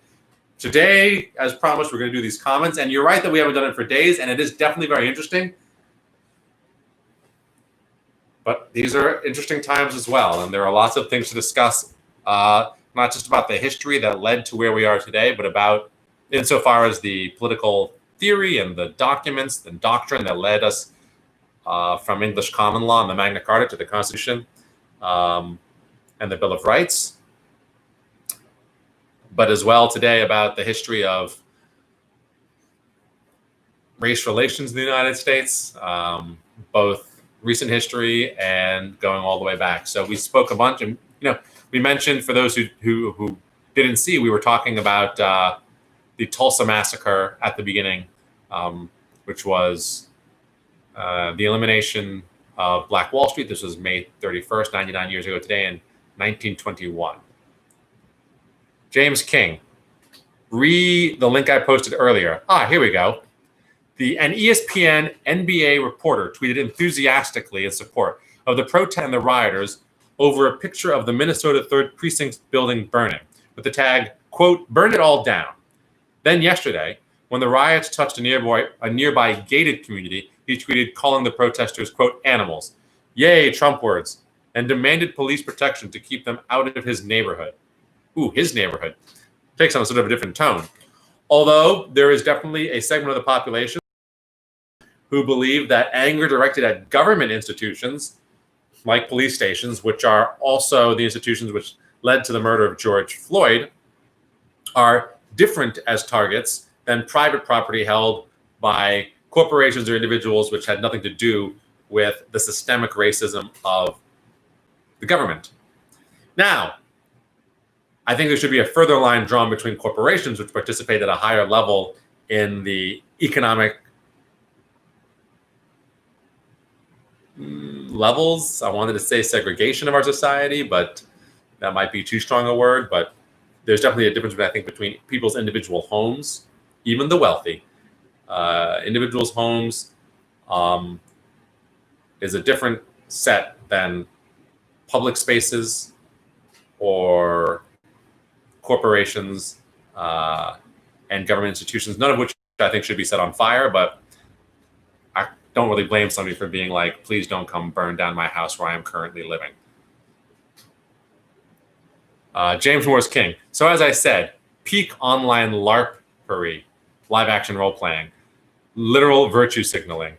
Today, as promised, we're going to do these comments. And you're right that we haven't done it for days, and it is definitely very interesting. But these are interesting times as well, and there are lots of things to discuss, not just about the history that led to where we are today, but about insofar as the political theory and the documents and doctrine that led us from English common law and the Magna Carta to the Constitution and the Bill of Rights. But as well today about the history of race relations in the United States, both recent history and going all the way back. So we spoke a bunch, and we mentioned, for those who didn't see, we were talking about the Tulsa massacre at the beginning, which was the elimination of Black Wall Street. This was May 31st, 99 years ago today in 1921. James King, read the link I posted earlier. Here we go. An ESPN NBA reporter tweeted enthusiastically in support of the protest and the rioters over a picture of the Minnesota 3rd Precinct building burning with the tag, quote, burn it all down. Then yesterday, when the riots touched a nearby gated community, he tweeted calling the protesters, quote, animals, yay, Trump words, and demanded police protection to keep them out of his neighborhood. His neighborhood. takes on a sort of a different tone. Although there is definitely a segment of the population who believe that anger directed at government institutions, like police stations, which are also the institutions which led to the murder of George Floyd, are different as targets than private property held by corporations or individuals which had nothing to do with the systemic racism of the government. Now, I think there should be a further line drawn between corporations which participate at a higher level in the economic levels. I wanted to say segregation of our society, but that might be too strong a word. But there's definitely a difference, I think, between people's individual homes, even the wealthy. Individuals' homes is a different set than public spaces or corporations and government institutions, none of which I think should be set on fire, but I don't really blame somebody for being like, please don't come burn down my house where I am currently living. James Morris King. So as I said, peak online LARPery, live action role playing, literal virtue signaling.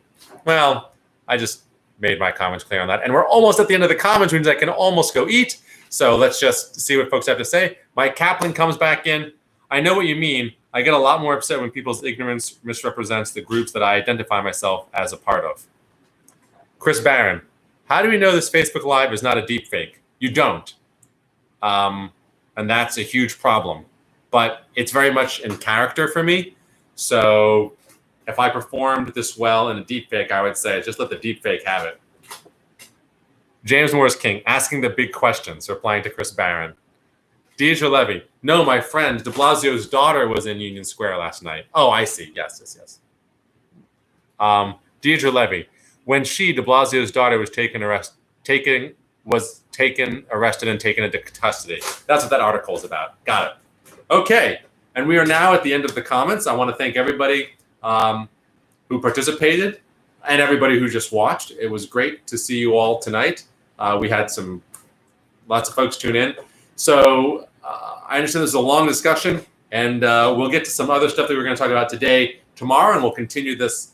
Well, I just made my comments clear on that. And we're almost at the end of the comments, which means I can almost go eat. So let's just see what folks have to say. Mike Kaplan comes back in. I know what you mean. I get a lot more upset when people's ignorance misrepresents the groups that I identify myself as a part of. Chris Barron. How do we know this Facebook Live is not a deep fake? You don't. And that's a huge problem. But it's very much in character for me. So if I performed this well in a deep fake, I would say just let the deep fake have it. James Morris King, asking the big questions, replying to Chris Barron. Deidre Levy, no, my friend, de Blasio's daughter was in Union Square last night. Oh, I see. Yes. Deidre Levy, when de Blasio's daughter was arrested and taken into custody. That's what that article is about. Got it. Okay, and we are now at the end of the comments. I want to thank everybody who participated and everybody who just watched. It was great to see you all tonight. We had lots of folks tune in. So I understand this is a long discussion, and we'll get to some other stuff that we're going to talk about today, tomorrow, and we'll continue this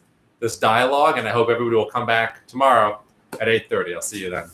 dialogue. And I hope everybody will come back tomorrow at 8:30. I'll see you then.